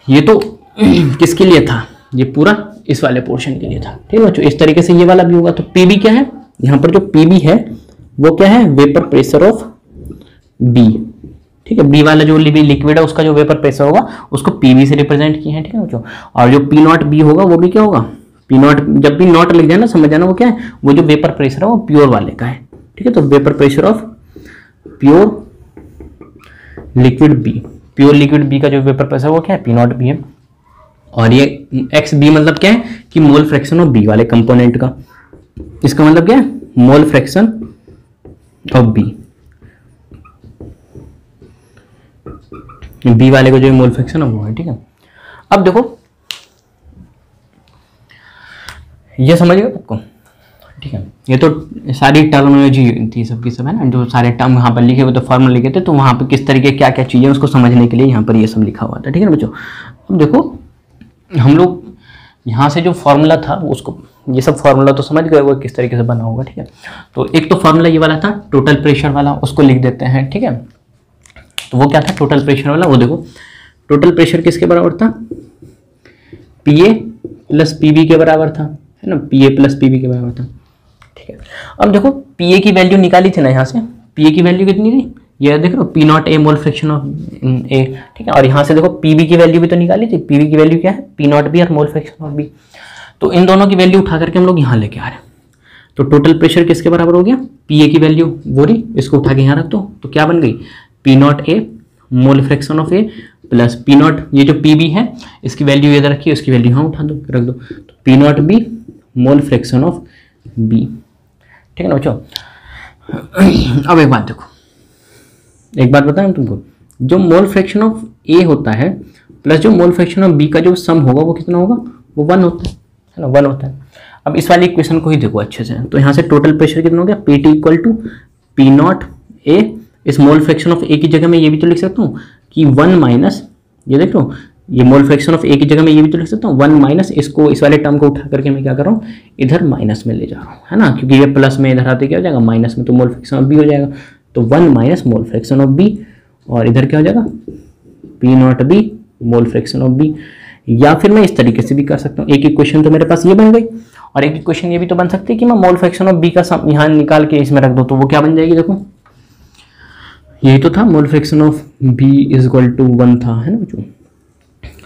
ये तो किसके लिए था, ये पूरा इस वाले पोर्शन के लिए था। ठीक है बच्चों, इस तरीके से ये वाला भी होगा। तो पीबी क्या है, यहाँ पर जो पीबी है वो क्या है, वेपर प्रेशर ऑफ बी। ठीक है, बी वाला जो लिक्विड है उसका जो वेपर प्रेशर होगा उसको पीबी से रिप्रेजेंट किए हैं। ठीक है बच्चों, और जो पी नॉट बी होगा वो भी क्या होगा, पी नॉट, जब भी नॉट लिख जाना समझ जाना वो क्या है, वो जो वेपर प्रेशर है वो प्योर वाले का है। ठीक है, तो vapour pressure of pure liquid B, pure liquid B का जो वेपर प्रेशर वो क्या है, पी नॉट बी है। और ये एक्स बी मतलब क्या है कि मोल फ्रैक्शन ऑफ बी वाले कंपोनेंट का, इसका मतलब क्या है, mole fraction of B, B वाले को जो मोल फ्रैक्शन ऑफ वो है। ठीक है, अब देखो ये समझ गए आपको। ठीक है, ये तो सारी टर्मिनोलॉजी थी सबकी सब है ना, जो सारे टर्म यहाँ पर लिखे हुए तो फॉर्मूला लिखे थे, तो वहाँ पे किस तरीके क्या क्या चीज़ें उसको समझने के लिए यहाँ पर ये सब लिखा हुआ था। ठीक है ना बच्चों, अब देखो हम लोग यहाँ से जो फॉर्मूला था उसको, ये सब फॉर्मूला तो समझ गए वो किस तरीके से बना होगा। ठीक है, तो एक तो फॉर्मूला ये वाला था टोटल प्रेशर वाला, उसको लिख देते हैं। ठीक है, तो वो क्या था टोटल प्रेशर वाला, वो देखो टोटल प्रेशर किसके बराबर था, P A plus P B के बराबर था, है ना, P A plus P B के बराबर था। ठीक है, अब देखो पी ए की वैल्यू निकाली थी ना, यहाँ से पी ए की वैल्यू कितनी थी, ये देख लो P naught A mole fraction of A. ठीक है, और यहाँ से देखो पी बी की वैल्यू भी तो निकाली थी, पी बी की वैल्यू क्या है, पी नॉट बी और मोल फ्रैक्शन ऑफ बी। तो इन दोनों की वैल्यू उठा करके हम लोग यहाँ लेके आ रहे हैं। तो टोटल प्रेशर किसके बराबर हो गया, पी ए की वैल्यू वो रही, इसको उठा के यहाँ रख दो, तो क्या बन गई, P naught A mole fraction of A plus P not, ये जो पी बी है इसकी वैल्यू इधर रखी है, उसकी वैल्यू यहाँ उठा दो, रख दो, तो P naught B mole fraction of B. ठीक है ना बच्चों, अब एक बात देखो, एक बात बताऊं तुमको, जो मोल फ्रैक्शन ऑफ ए होता है प्लस जो मोल फ्रैक्शन ऑफ बी का जो सम होगा वो कितना होगा, वो 1 होता है ना, 1 होता है। अब इस वाली इक्वेशन को ही देखो अच्छे से, तो यहाँ से टोटल प्रेशर कितना हो गया, P T equal to P naught A, इस मोल फ्रैक्शन ऑफ ए की जगह में ये भी तो लिख सकता हूँ कि 1 माइनस, ये देख लो ये मोल फ्रैक्शन ऑफ ए की जगह में ये भी तो लिख सकता हूँ 1 माइनस, इसको इस वाले टर्म को उठा करके मैं क्या कर रहा हूँ, इधर माइनस में ले जा रहा हूँ, है ना, क्योंकि ये प्लस में इधर आते क्या हो जाएगा माइनस में, तो मोल फ्रैक्शन ऑफ बी हो जाएगा, तो 1 minus mole fraction of B, और इधर क्या हो जाएगा, P naught B mole fraction of B. या फिर मैं इस तरीके से भी कर सकता हूँ, एक इक्वेशन तो मेरे पास ये बन गई, और एक इक्वेशन ये भी तो बन सकती है कि मैं मोल फ्रैक्शन ऑफ बी का सम यहाँ निकाल के इसमें रख दो, तो वो क्या बन जाएगी, देखो यही तो था, mole fraction of B is equal to 1 था, है ना बच्चों।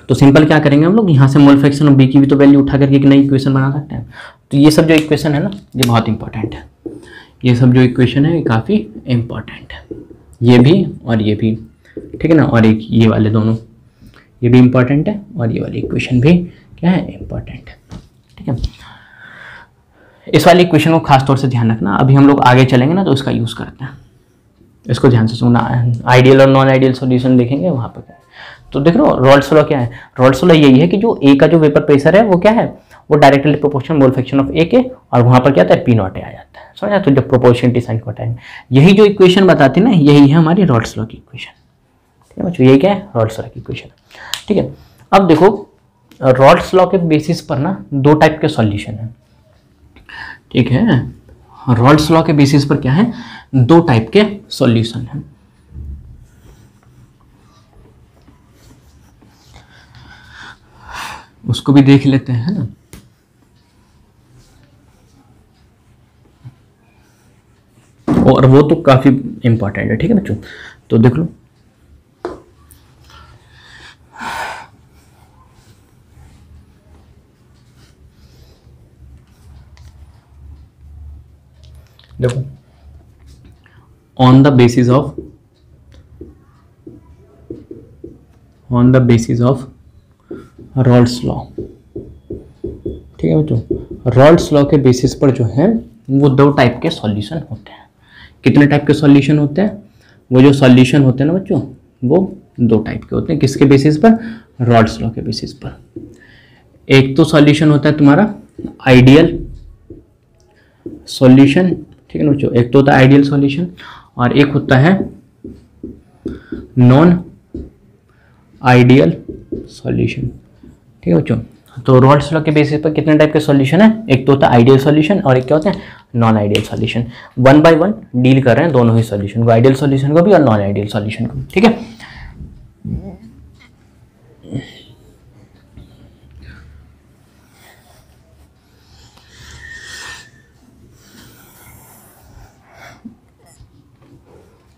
तो सिंपल क्या करेंगे हम लोग, यहाँ से मोल फ्रैक्शन ऑफ बी की भी तो वैल्यू उठा करके एक नई इक्वेशन बना सकते हैं। तो ये सब जो इक्वेशन है ना ये बहुत इंपॉर्टेंट है, ये सब जो इक्वेशन है ये काफ़ी इंपॉर्टेंट है, ये भी और ये भी। ठीक है ना, और एक ये वाले दोनों ये भी इंपॉर्टेंट है, और ये वाली इक्वेशन भी क्या है, इंपॉर्टेंट। ठीक है, इस वाली इक्वेशन को खास तौर से ध्यान रखना। अभी हम लोग आगे चलेंगे ना तो इसका यूज करते हैं, इसको ध्यान से सुनना। आइडियल और नॉन आइडियल सॉल्यूशन देखेंगे वहां पर। तो देख लो रॉल्स लॉ क्या है, रॉल्स लॉ यही है कि जो ए का जो वेपर प्रेशर है वो क्या है, वो directly proportional mole fraction of A के, और वहां पर क्या आता है, पी नॉट ए आ जाता है। समझा, तो जब प्रोपोर्शनलिटी साइन को हटाएंगे, यही जो इक्वेशन बताती है ना, यही है हमारी रॉल्स लॉ की इक्वेशन। ठीक है बच्चों, यही क्या है, रॉल्स लॉ की इक्वेशन। ठीक है, अब देखो रॉल्स लॉ के बेसिस पर ना दो टाइप के सॉल्यूशन है। ठीक है, रॉल्स लॉ के बेसिस पर क्या है, दो टाइप के सॉल्यूशन है। उसको भी देख लेते हैं, है ना। और वो तो काफी इंपॉर्टेंट है। ठीक है बच्चों, तो देख लो देखो, on the basis of Rawls law. ठीक है बच्चों, रॉल्स लॉ के बेसिस पर जो है वो दो टाइप के सॉल्यूशन होते हैं। कितने टाइप के सॉल्यूशन होते हैं, वो जो सॉल्यूशन होते हैं ना बच्चों, वो दो टाइप के होते हैं। किसके बेसिस पर, रॉल्स लॉ के बेसिस पर। एक तो सॉल्यूशन होता है तुम्हारा आइडियल सॉल्यूशन। ठीक है ना बच्चों, एक तो होता है आइडियल सॉल्यूशन और एक होता है नॉन आइडियल सॉल्यूशन। ठीक है बच्चों, तो रॉल्स लॉ के बेसिस पर कितने टाइप के सॉल्यूशन है, एक तो होता है आइडियल सॉल्यूशन और एक क्या होता है, non ideal solution. One by one deal कर रहे हैं दोनों ही सॉल्यूशन को, आइडियल सॉल्यूशन को भी और नॉन आइडियल सॉल्यूशन को। ठीक है,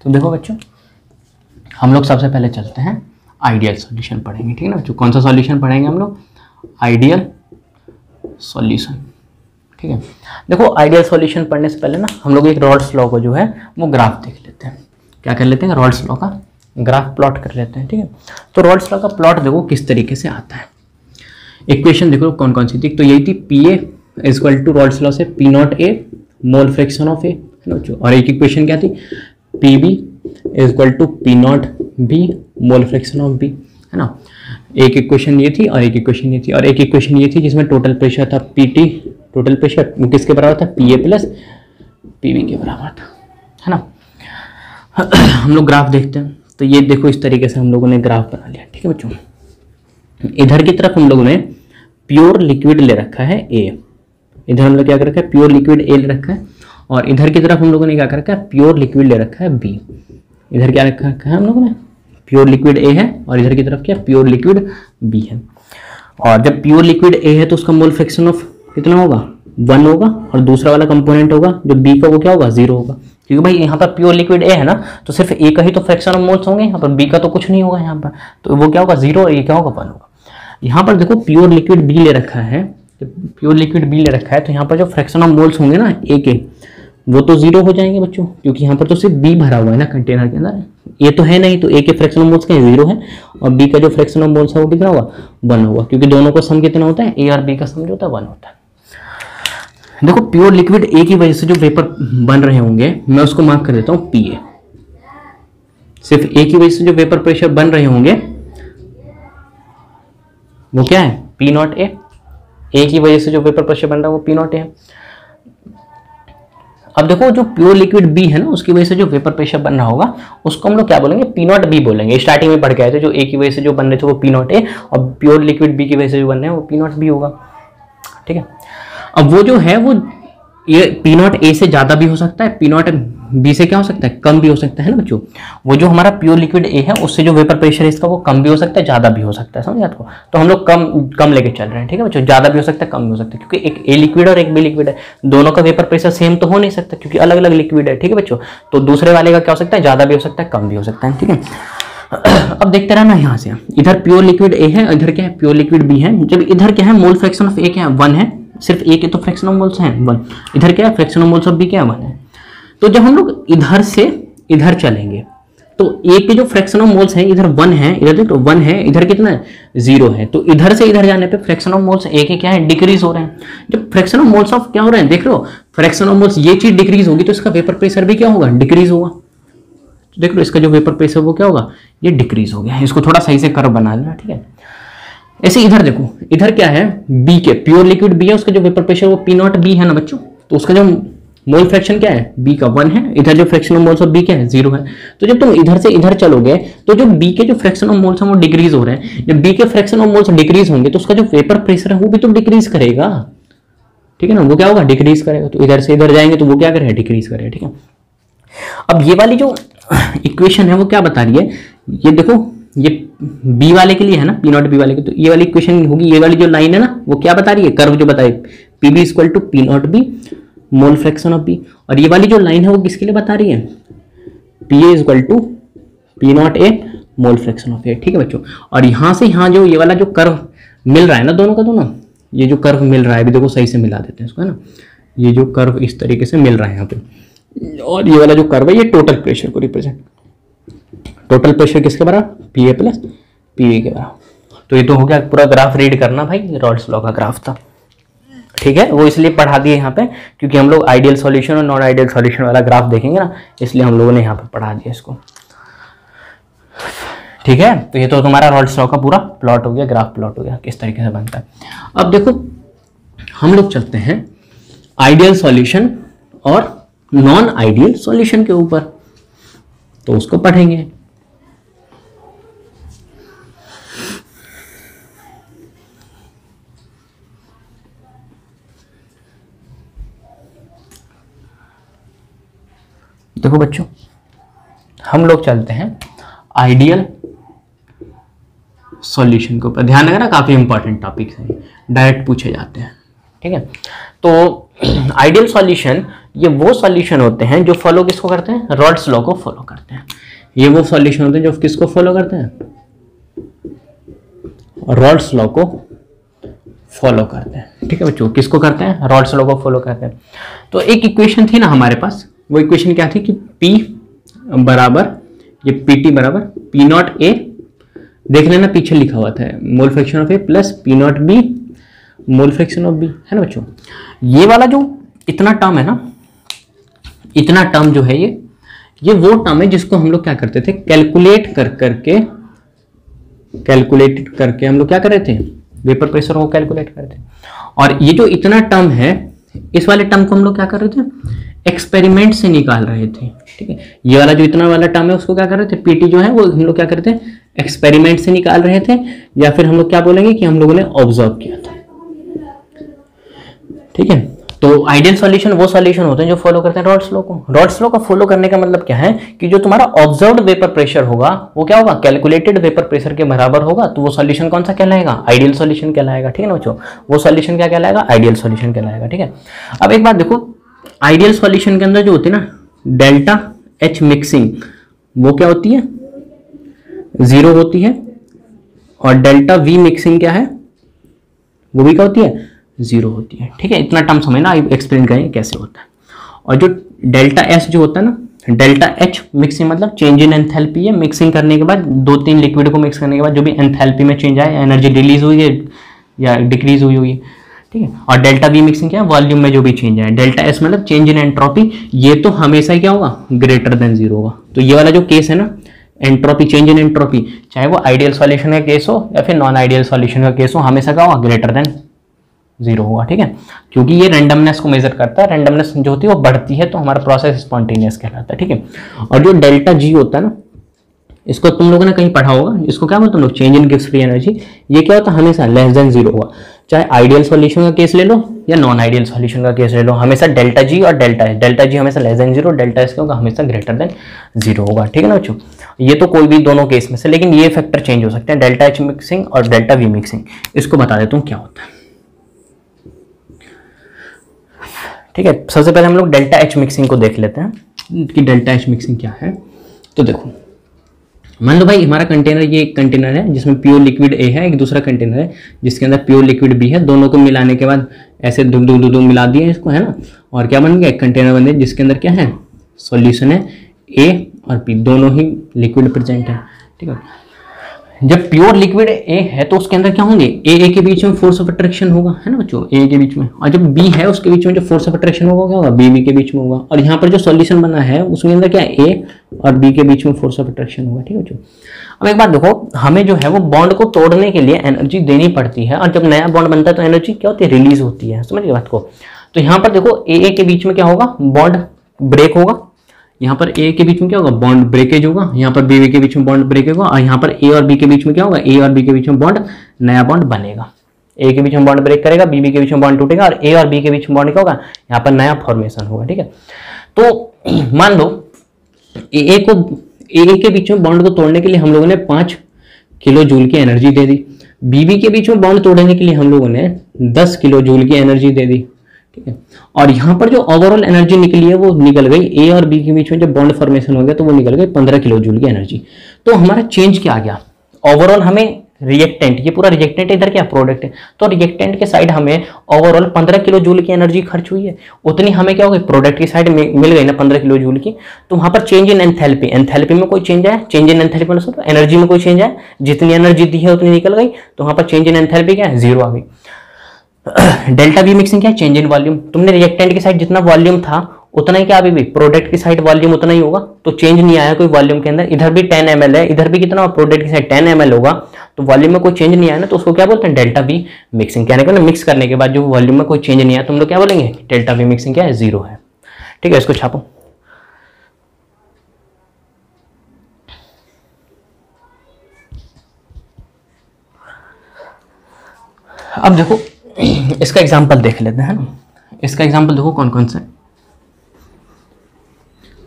तो देखो बच्चों, हम लोग सबसे पहले चलते हैं आइडियल सॉल्यूशन पढ़ेंगे। ठीक है ना बच्चों, कौन सा सॉल्यूशन पढ़ेंगे हम लोग, आइडियल सॉल्यूशन। ठीक है, देखो आइडियल सॉल्यूशन पढ़ने से पहले ना हम लोग एक रॉल्स लॉ को जो है वो ग्राफ देख लेते हैं। क्या कर लेते हैं, रॉल्स लॉ का ग्राफ प्लॉट कर लेते हैं। ठीक है, तो रॉल्स लॉ का प्लॉट देखो किस तरीके से आता है। इक्वेशन देखो कौन कौन सी थी, तो यही थी P A equal to Raoult's law से P naught A mole fraction of A, है ना बच्चों। और एक इक्वेशन क्या थी, P B equal to P naught B mole fraction of B, है ना। एक इक्वेशन ये थी और एक इक्वेशन ये थी, और एक इक्वेशन ये थी जिसमें टोटल प्रेशर था पी टी, टोटल प्रेशर वो किसके बराबर था, P A plus P B के बराबर था, है ना। हम लोग ग्राफ देखते हैं, तो ये देखो इस तरीके से हम लोगों ने ग्राफ बना लिया। ठीक है बच्चों, इधर की तरफ हम लोगों ने प्योर लिक्विड ले रखा है ए, इधर हम लोग क्या कर रखा है, प्योर लिक्विड ए ले रखा है, और इधर की तरफ हम लोगों ने क्या कर रखा है, प्योर लिक्विड ले रखा है बी। इधर क्या रखा है हम लोगों ने, प्योर लिक्विड ए है, और इधर की तरफ क्या, प्योर लिक्विड बी है। और जब प्योर लिक्विड ए है तो उसका मोल फ्रैक्शन ऑफ कितना होगा, 1 होगा, और दूसरा वाला कंपोनेंट होगा जो बी का वो क्या होगा, 0 होगा। क्योंकि भाई यहाँ पर प्योर लिक्विड ए है ना, तो सिर्फ ए का ही तो फ्रैक्शन ऑफ मोल्स होंगे, यहाँ पर बी का तो कुछ नहीं होगा यहाँ पर, तो वो क्या होगा, 0, और ये क्या होगा, 1 होगा। यहाँ पर देखो प्योर लिक्विड बी ले रखा है, प्योर लिक्विड बी ले रखा है, तो यहाँ पर जो फ्रैक्शन ऑफ मोल्स होंगे ना ए के, वो तो 0 हो जाएंगे बच्चों, क्योंकि यहाँ पर तो सिर्फ बी भरा हुआ है ना कंटेनर के अंदर, ये तो है नहीं, तो ए के फ्रैक्शन ऑफ मोल्स का 0 है, और बी का जो फ्रैक्शन ऑफ मोल्स है वो कितना होगा, 1 होगा, क्योंकि दोनों का सम कितना होता है, ए और बी का सम जो होता है 1 होता है। देखो प्योर लिक्विड ए की वजह से जो वेपर बन रहे होंगे, मैं उसको मार्क कर देता हूँ पी ए। सिर्फ ए की वजह से जो वेपर प्रेशर बन रहे होंगे वो क्या है, पी नॉट ए। ए की वजह से जो वेपर प्रेशर बन रहा है वो पी नॉट ए है। अब देखो जो प्योर लिक्विड बी है ना, उसकी वजह से जो वेपर प्रेशर बन रहा होगा उसको हम लोग क्या बोलेंगे, पी नॉट बी बोलेंगे। स्टार्टिंग में पढ़ के आए थे, जो ए की वजह से जो बन रहे थे वो पी नॉट ए, और प्योर लिक्विड बी की वजह से जो बन रहे हैं वो पी नॉट बी होगा। ठीक है, अब वो जो है वो ये पी नॉट ए से ज्यादा भी हो सकता है, पी नॉट बी से क्या हो सकता है, कम भी हो सकता है ना बच्चों। वो जो हमारा प्योर लिक्विड ए है उससे जो वेपर प्रेशर है इसका वो कम भी हो सकता है, ज्यादा भी हो सकता है, समझे आपको। तो हम लोग कम लेके चल रहे हैं। ठीक है बच्चों, ज्यादा भी हो सकता है, कम भी हो सकता है, क्योंकि एक ए लिक्विड और एक बी लिक्विड है, दोनों का वेपर प्रेशर सेम तो हो नहीं सकता, क्योंकि अलग अलग लिक्विड है। ठीक है बच्चों, तो दूसरे वाले का क्या हो सकता है, ज्यादा भी हो सकता है, कम भी हो सकता है। ठीक है, अब देखते रहना यहाँ से, इधर प्योर लिक्विड ए है, इधर क्या है, प्योर लिक्विड बी है। जब इधर क्या है, मोल फ्रैक्शन ऑफ ए क्या है, 1 है, सिर्फ ए के तो फ्रैक्शन ऑफ मोल्स हैं 1, इधर क्या है, fraction of moles of B क्या है, 1 है। तो जब हम लोग इधर से इधर चलेंगे तो ए के जो फ्रैक्शन ऑफ मोल्स हैं इधर 1 है, इधर देखो 1 है, इधर कितना है 0 है, तो इधर से इधर जाने पे फ्रैक्शन ऑफ मोल्स ए के क्या है डिक्रीज हो रहे हैं। जब फ्रैक्शन ऑफ मोल्स ऑफ क्या हो रहे हैं देख रहे हो, फ्रैक्शन ऑफ मोल्स ये चीज डिक्रीज होगी तो इसका वेपर प्रेशर भी क्या होगा डिक्रीज होगा। तो देख लो इसका जो वेपर प्रेशर वो क्या होगा ये डिक्रीज हो गया। इसको थोड़ा सही से कर्व बना लेना, ठीक है। ऐसे इधर देखो, इधर क्या है बी के प्योर लिक्विड बी है, उसका जो वेपर प्रेशर वो पी नॉट बी है ना बच्चों, तो उसका जो मोल फ्रैक्शन क्या है बी का 1 है, इधर जो fraction of moles of B क्या है 0 है। तो जब तुम इधर से इधर चलोगे तो जो बी के जो फ्रैक्शन ऑफ मोल्स हैं वो डिक्रीज हो रहे हैं। जब बी के फ्रैक्शन ऑफ मोल्स डिक्रीज होंगे तो उसका जो वेपर प्रेशर है वो भी तो डिक्रीज करेगा, ठीक है ना, वो क्या होगा डिक्रीज करेगा। तो इधर से इधर जाएंगे तो वो क्या करेगा डिक्रीज करेगा, ठीक है। अब ये वाली जो इक्वेशन है वो क्या बता रही है, ये देखो ये बी वाले के लिए है ना, पी नॉट बी वाले के, तो ये वाली इक्वेशन होगी, ये वाली जो लाइन है ना वो क्या बता रही है कर्व जो बताए P B equal to P naught B mole fraction of B, और ये वाली जो लाइन है वो किसके लिए बता रही है P A equal to P naught A mole fraction of A, ठीक है बच्चों। और यहां से यहां जो ये वाला जो कर्व मिल रहा है ना दोनों का दोनों, ये जो कर्व मिल रहा है अभी देखो सही से मिला देते हैं इसको, है ना, ये जो कर्व इस तरीके से मिल रहा है यहाँ पे, और ये वाला जो कर्व है ये टोटल प्रेशर को रिप्रेजेंट, टोटल प्रेशर किसके बराबर P A plus P A के बराबर। तो ये तो हो गया पूरा ग्राफ रीड करना भाई, रॉल्स लॉ का ग्राफ था, ठीक है। वो इसलिए पढ़ा दिए यहाँ पे क्योंकि हम लोग आइडियल सॉल्यूशन और नॉन आइडियल सॉल्यूशन वाला ग्राफ देखेंगे ना, इसलिए हम लोगों ने यहाँ पे पढ़ा दिया इसको, ठीक है। तो ये तो तुम्हारा रॉल्स लॉ का पूरा प्लॉट हो गया, ग्राफ प्लॉट हो गया किस तरीके से बनता है। अब देखो हम लोग चलते हैं आइडियल सॉल्यूशन और नॉन आइडियल सॉल्यूशन के ऊपर, तो उसको पढ़ेंगे। देखो बच्चों हम लोग चलते हैं आइडियल सॉल्यूशन के ऊपर, ध्यान रखना काफी इंपॉर्टेंट टॉपिक्स हैं, डायरेक्ट पूछे जाते हैं, ठीक है। तो आइडियल सॉल्यूशन ये वो सॉल्यूशन होते हैं जो फॉलो किसको करते हैं रॉल्स लॉ को फॉलो करते हैं। ये वो सॉल्यूशन होते हैं जो किसको फॉलो करते हैं रॉल्स लॉ को फॉलो करते हैं, ठीक है बच्चों, किसको करते हैं रॉल्स लॉ को फॉलो करते हैं। तो एक इक्वेशन थी ना हमारे पास, वो इक्वेशन क्या थी कि P बराबर ये PT बराबर पी नॉट ए, देख लेना पीछे लिखा हुआ था mole fraction of A plus P naught B mole fraction of B, है ना बच्चों। ये वाला जो इतना टर्म है ना, इतना टर्म जो है ये वो टर्म है जिसको हम लोग क्या करते थे कैलकुलेट करके हम लोग क्या कर रहे थे वेपर प्रेशर को कैलकुलेट करते थे। और ये जो इतना टर्म है इस वाले टर्म को हम लोग क्या कर रहे थे एक्सपेरिमेंट से निकाल रहे थे, ठीक है। ये वाला जो इतना वाला टर्म है उसको क्या कर रहे थे पीटी जो है वो हम लोग क्या करते हैं एक्सपेरिमेंट से निकाल रहे थे, या फिर हम लोग क्या बोलेंगे कि हम लोगों ने ऑब्जर्व किया था, ठीक है। तो आइडियल सॉल्यूशन वो सॉल्यूशन होते हैं जो फॉलो करते हैं रॉल्स लॉ को। रॉल्स लॉ का फॉलो करने का मतलब क्या है कि जो तुम्हारा ऑब्जर्व्ड वेपर प्रेशर होगा वो क्या होगा कैलकुलेटेड वेपर प्रेशर के बराबर होगा, तो वो सॉल्यूशन कौन सा कहलाएगा आइडियल सॉल्यूशन कहलाएगा, ठीक है ना बच्चों। वो सॉल्यूशन क्या कहलाएगा आइडियल सॉल्यूशन कहलाएगा, ठीक है। अब एक बात देखो आइडियल सॉल्यूशन के अंदर जो होती है ना डेल्टा एच मिक्सिंग वो क्या होती है 0 होती है, और डेल्टा वी मिक्सिंग क्या है वो भी क्या होती है 0 होती है, ठीक है। इतना टर्म समझना, एक्सप्लेन करेंगे कैसे होता है। और जो डेल्टा एस जो होता है ना डेल्टा एच मिक्सिंग मतलब चेंज इन एंथैल्पी है, मिक्सिंग करने के बाद 2-3 लिक्विड को मिक्स करने के बाद जो भी एंथैल्पी में चेंज आए, एनर्जी रिलीज हुई है या डिक्रीज हुई है, ठीक है। और डेल्टा वी मिक्सिंग क्या है वॉल्यूम में जो भी चेंज है। डेल्टा एस मतलब चेंज इन एंट्रोपी, ये तो हमेशा क्या होगा ग्रेटर देन 0 होगा। तो ये वाला जो केस है ना एंट्रोपी चेंज इन एंट्रोपी, चाहे वो आइडियल सॉल्यूशन का केस हो या फिर नॉन आइडियल सॉल्यूशन का केस हो, हमेशा क्या होगा ग्रेटर देन 0 होगा, ठीक है। क्योंकि ये रैंडमनेस को मेजर करता है, रैंडमनेस जो होती है वो बढ़ती है तो हमारा प्रोसेस स्पॉन्टेनियस कहलाता है, ठीक है। और जो डेल्टा जी होता है ना इसको तुम लोगों ने कहीं पढ़ा होगा, इसको क्या बोलते हैं तुम लोग change in gives free energy. ये क्या होता है हमेशा लेस देन 0 होगा, चाहे आइडियल सॉल्यूशन का केस ले लो या नॉन आइडियल सॉल्यूशन का केस ले लो, हमेशा डेल्टा जी और डेल्टा एस, डेल्टा जी हमेशा लेस देन 0, डेल्टा एस क्या होगा हमेशा ग्रेटर देन 0 होगा, ठीक है ना बच्चों। ये तो कोई भी दोनों केस में से, लेकिन ये फैक्टर चेंज हो सकते हैं डेल्टा एच मिक्सिंग और डेल्टा वी मिक्सिंग। इसको बता देता हूँ क्या होता है, ठीक है। सबसे पहले हम लोग डेल्टा एच मिक्सिंग को देख लेते हैं कि डेल्टा एच मिक्सिंग क्या है। तो देखो मान लो भाई हमारा कंटेनर, ये एक कंटेनर है जिसमें प्योर लिक्विड ए है, एक दूसरा कंटेनर है जिसके अंदर प्योर लिक्विड बी है, दोनों को मिलाने के बाद ऐसे दो मिला दिए इसको, है ना, और क्या बन गया एक कंटेनर बन गया जिसके अंदर क्या है सॉल्यूशन है ए और पी दोनों ही लिक्विड प्रेजेंट है, ठीक है। जब प्योर लिक्विड ए है तो उसके अंदर क्या होंगे, ए के बीच में फोर्स ऑफ अट्रैक्शन होगा, है ना बच्चों, ए के बीच में, और जब बी है उसके बीच में जो फोर्स ऑफ अट्रैक्शन होगा क्या होगा, बी के बीच में होगा। और यहाँ पर जो सॉल्यूशन बना है उसके अंदर क्या है, ए और बी के बीच में फोर्स ऑफ अट्रैक्शन होगा, ठीक है बच्चों। अब एक बात देखो, हमें जो है वो बॉन्ड को तोड़ने के लिए एनर्जी देनी पड़ती है, और जब नया बॉन्ड बनता है तो एनर्जी क्या होती है, रिलीज होती है, समझ गए बात को। तो यहाँ पर देखो ए के बीच में क्या होगा, बॉन्ड ब्रेक होगा, यहाँ पर ए के बीच में क्या होगा, बॉन्ड ब्रेकेज होगा, यहाँ पर बी के बीच में बॉन्ड ब्रेक होगा, और यहाँ पर ए और बी के बीच में क्या होगा, ए और बी के बीच में बॉन्ड, नया बॉन्ड बनेगा। ए के बीच में बॉन्ड ब्रेक करेगा, बी के बीच में बॉन्ड टूटेगा, और ए और बी के बीच में बॉन्ड क्या होगा, यहाँ पर नया फॉर्मेशन होगा, ठीक है। तो मान लो ए के बीच में बॉन्ड को तोड़ने के लिए हम लोगों ने 5 किलो जूल की एनर्जी दे दी, बी के बीच में बॉन्ड तोड़ने के लिए हम लोगों ने 10 किलो जूल की एनर्जी दे दी, ठीक है। और यहाँ पर जो ओवरऑल एनर्जी निकली है वो निकल गई, ए और बी के बीच में जब बॉन्ड फॉर्मेशन हो गया तो वो निकल गई 15 किलो जूल की एनर्जी। तो हमारा चेंज क्या आ गया, ओवरऑल हमें रिएक्टेंट, ये पूरा रिएक्टेंट इधर क्या प्रोडक्ट है, तो रिएक्टेंट के साइड हमें ओवरऑल 15 किलो जूल की एनर्जी खर्च हुई है, उतनी हमें क्या हो गई, प्रोडक्ट की साइड मिल गई ना 15 किलो जूल की। तो वहां पर चेंज इन एंथैल्पी, एंथैल्पी में कोई चेंज आया, चेंज इन एंथैल्पी मतलब एनर्जी में कोई चेंज आया, जितनी एनर्जी दी है उतनी निकल गई, तो वहां पर चेंज इन एंथैल्पी क्या है, 0 आ गई। डेल्टा वी मिक्सिंग क्या है, चेंज इन वॉल्यूम, तुमने रिएक्टेंट की साइड जितना वॉल्यूम था उतना ही क्या अभी भी प्रोडक्ट की साइड वॉल्यूम उतना ही होगा, तो चेंज नहीं आया कोई वॉल्यूम के अंदर, इधर भी 10 ml है, इधर भी कितना, प्रोडक्ट की साइड 10 ml होगा, तो वॉल्यूम में कोई चेंज नहीं आया ना, तो उसको क्या बोलते हैं, डेल्टा वी मिक्सिंग। कहने का ना मिक्स करने के बाद जो वॉल्यूम में कोई चेंज नहीं आया, तुम लोग क्या बोलेंगे, डेल्टा वी मिक्सिंग क्या है, 0 है, ठीक है। इसको छापो। अब देखो इसका एग्जांपल देख लेते हैं ना, इसका एग्जांपल देखो कौन कौन सा है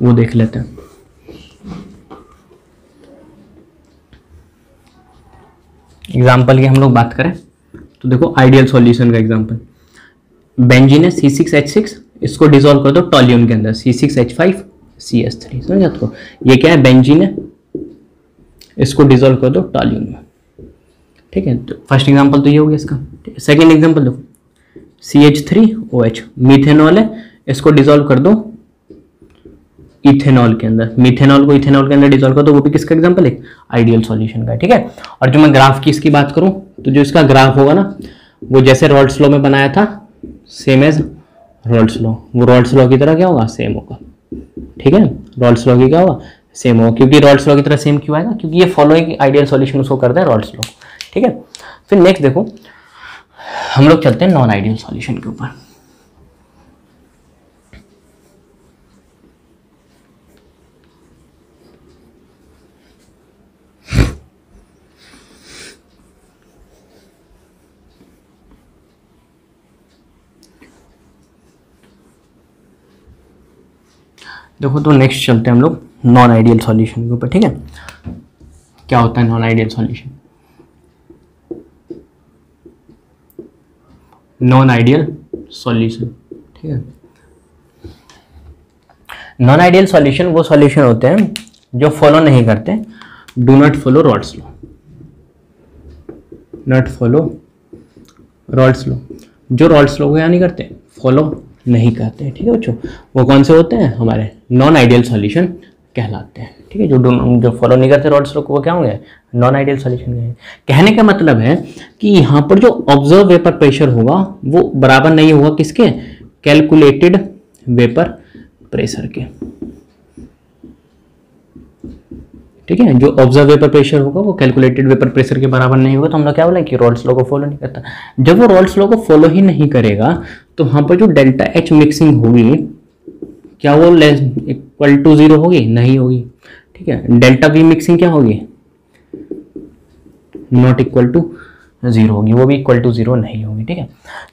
वो देख लेते हैं। एग्जांपल की हम लोग बात करें तो देखो आइडियल सॉल्यूशन का एग्जांपल, बेंजीन है C6H6, इसको डिसॉल्व कर दो टॉल्यूम के अंदर C6H5CH3, समझा तो, ये क्या है, बेंजीन है, इसको डिसॉल्व कर दो टॉल्यूम में, ठीक है। तो फर्स्ट एग्जांपल तो ये हो गया इसका, ठीक है। सेकेंड एग्जांपल देखो CH3OH, मीथेनॉल है, इसको डिसॉल्व कर दो इथेनॉल के अंदर, मीथेनॉल को इथेनॉल के अंदर डिसॉल्व कर दो, वो भी किसका एग्जांपल है, आइडियल सॉल्यूशन का, ठीक है। और जो मैं ग्राफ की इसकी बात करूं तो जो इसका ग्राफ होगा ना वो जैसे रॉल्स लॉ में बनाया था सेम एज रॉल्स लॉ, वो रॉल्स लॉ की तरह क्या होगा, सेम होगा, ठीक है। रॉल्स लॉ की क्या होगा, सेम होगा, क्योंकि रॉल्स लॉ की तरह सेम क्यों आएगा, क्योंकि ये फॉलोइंग आइडियल सॉल्यूशन उसको करता है रॉल्स लॉ, ठीक है। फिर नेक्स्ट देखो हम लोग चलते हैं नॉन आइडियल सॉल्यूशन के ऊपर। देखो तो नेक्स्ट चलते हैं हम लोग नॉन आइडियल सॉल्यूशन के ऊपर, ठीक है। क्या होता है non ideal solution, non ideal solution, ठीक है। नॉन आइडियल सॉल्यूशन वो सॉल्यूशन होते हैं जो फॉलो नहीं करते, do not follow Rawls law, not follow Rawls law, जो रॉल्स लॉ को क्या नहीं करते, फॉलो नहीं करते, ठीक है बच्चों। वो कौन से होते हैं, हमारे नॉन आइडियल सॉल्यूशन कहलाते हैं, ठीक है। जो फॉलो नहीं करते रॉल्स लॉ को वो क्या होंगे, नॉन आइडियल सॉल्यूशन के। कहने का मतलब है कि यहाँ पर जो ऑब्जर्व वेपर प्रेशर होगा वो बराबर नहीं होगा किसके, कैलकुलेटेड वेपर प्रेशर के, ठीक है। जो ऑब्जर्व वेपर प्रेशर होगा वो कैलकुलेटेड वेपर प्रेशर के बराबर नहीं होगा, तो हम लोग क्या बोले कि रॉल्स लॉ को फॉलो नहीं करता। जब वो रॉल्स लॉ को फॉलो ही नहीं करेगा तो वहां पर जो डेल्टा एच मिक्सिंग होगी क्या वो लेस इक्वल टू 0 होगी, नहीं होगी, ठीक है। डेल्टा वी मिक्सिंग क्या होगी, नॉट इक्वल टू 0 होगी, वो भी इक्वल टू 0 नहीं होगी, ठीक है।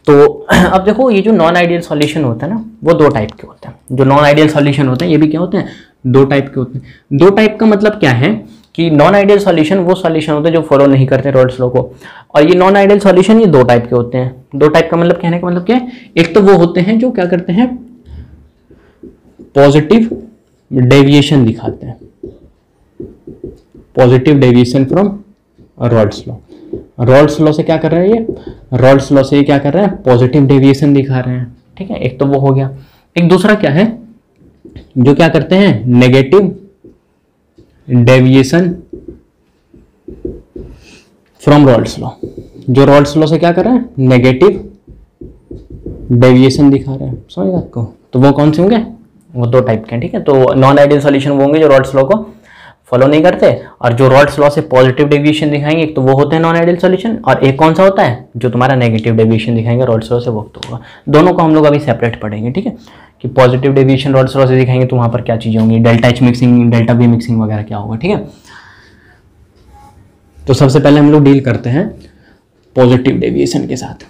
तो अब देखो ये जो नॉन आइडियल सॉल्यूशन होता है ना वो 2 टाइप के होते हैं, जो नॉन आइडियल सॉल्यूशन होते हैं ये भी क्या होते हैं, 2 टाइप के होते हैं। 2 टाइप का मतलब क्या है कि नॉन आइडियल सॉल्यूशन वो सॉल्यूशन होते हैं जो फॉलो नहीं करते रॉल्स लॉ को, और ये नॉन आइडियल सॉल्यूशन ये 2 टाइप के होते हैं। 2 टाइप का मतलब कहने का मतलब क्या है, एक तो वो होते हैं जो क्या करते हैं, पॉजिटिव डेविएशन दिखाते हैं, positive deviation from Rawls law. Rawls law से क्या कर रहे हैं ये, रॉल्स लॉ से ये क्या कर रहे हैं, पॉजिटिव डेविएशन दिखा रहे हैं, ठीक है। एक तो वो हो गया। एक दूसरा क्या है, जो क्या करते हैं, negative deviation from Rawls law, जो रॉल्स लॉ से क्या कर रहा है, नेगेटिव डेविएशन दिखा रहा है, समझ गए आपको। तो वो कौन से होंगे, वो दो टाइप के हैं, ठीक है। तो नॉन आइडियल सॉल्यूशन वो होंगे जो रॉल्स लॉ को फॉलो नहीं करते, और जो रॉल्स लॉ से पॉजिटिव डेविएशन दिखाएंगे, एक तो वो होते हैं नॉन आइडियल सॉल्यूशन, और एक कौन सा होता है जो तुम्हारा नेगेटिव डेविएशन दिखाएंगे रॉल्स लॉ से, वो तो होगा। दोनों को हम लोग अभी सेपरेट पढ़ेंगे, ठीक है, कि पॉजिटिव डेविएशन रॉल्स लॉ से दिखाएंगे तो वहां पर क्या चीजें होंगी, delta H mixing, delta we mixing वगैरह क्या होगा, ठीक है। तो सबसे पहले हम लोग डील करते हैं पॉजिटिव डेविएशन के साथ।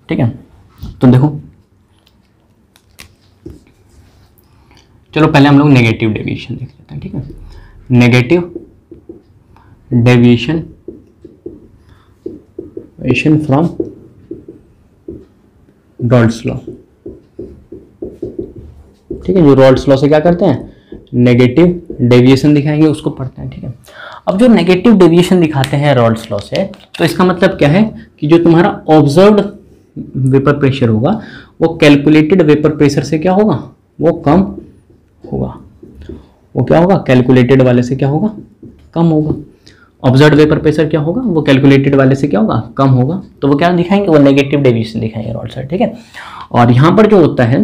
ठीक है, तो देखो चलो पहले हम लोग नेगेटिव डेविएशन देख लेते हैं, ठीक है। Negative deviation from Rawls law, ठीक है। जो रॉल्स लॉ से क्या करते हैं, नेगेटिव डेविएशन दिखाएंगे, उसको पढ़ते हैं, ठीक है। अब जो नेगेटिव डेविएशन दिखाते हैं रॉल्स लॉ से, तो इसका मतलब क्या है कि जो तुम्हारा ऑब्जर्व्ड वेपर प्रेशर होगा वो कैलकुलेटेड वेपर प्रेशर से क्या होगा, वो कम होगा। वो क्या होगा, कैलकुलेटेड वाले से क्या होगा, कम होगा। ऑब्जर्व्ड वेपर प्रेशर क्या होगा, वो कैलकुलेटेड वाले से क्या होगा, कम होगा। तो वो क्या दिखाएंगे, वो नेगेटिव डेविएशन दिखाएंगे रॉल्स से, ठीक है। और यहाँ पर जो होता है,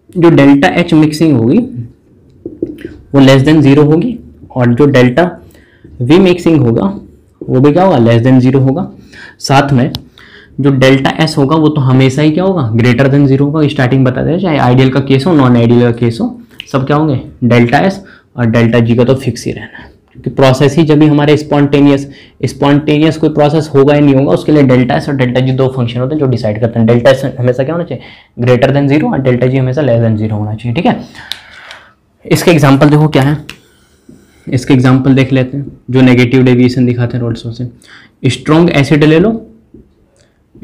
जो डेल्टा एच मिक्सिंग होगी वो लेस देन 0 होगी, और जो डेल्टा वी मिक्सिंग होगा वो भी क्या होगा, लेस देन 0 होगा। साथ में जो डेल्टा एस होगा वो तो हमेशा ही क्या होगा, ग्रेटर देन 0 होगा। स्टार्टिंग बता दें, चाहे आइडियल का केस हो, नॉन आइडियल का केस हो, सब क्या होंगे, डेल्टा एस और डेल्टा जी का तो फिक्स ही रहना है, क्योंकि प्रोसेस ही जब भी हमारे स्पॉन्टेनियस कोई प्रोसेस होगा ही नहीं होगा, उसके लिए डेल्टा एस और डेल्टा जी दो फंक्शन होते हैं जो डिसाइड करते हैं। डेल्टा एस हमेशा क्या होना चाहिए, ग्रेटर देन 0, और डेल्टा जी हमेशा लेस देन 0 होना चाहिए, ठीक है। इसके एग्जाम्पल देखो क्या है, इसके एग्जाम्पल देख लेते हैं जो नेगेटिव डेविएशन दिखाते हैं रॉल्स लॉ से। स्ट्रॉन्ग एसिड ले लो,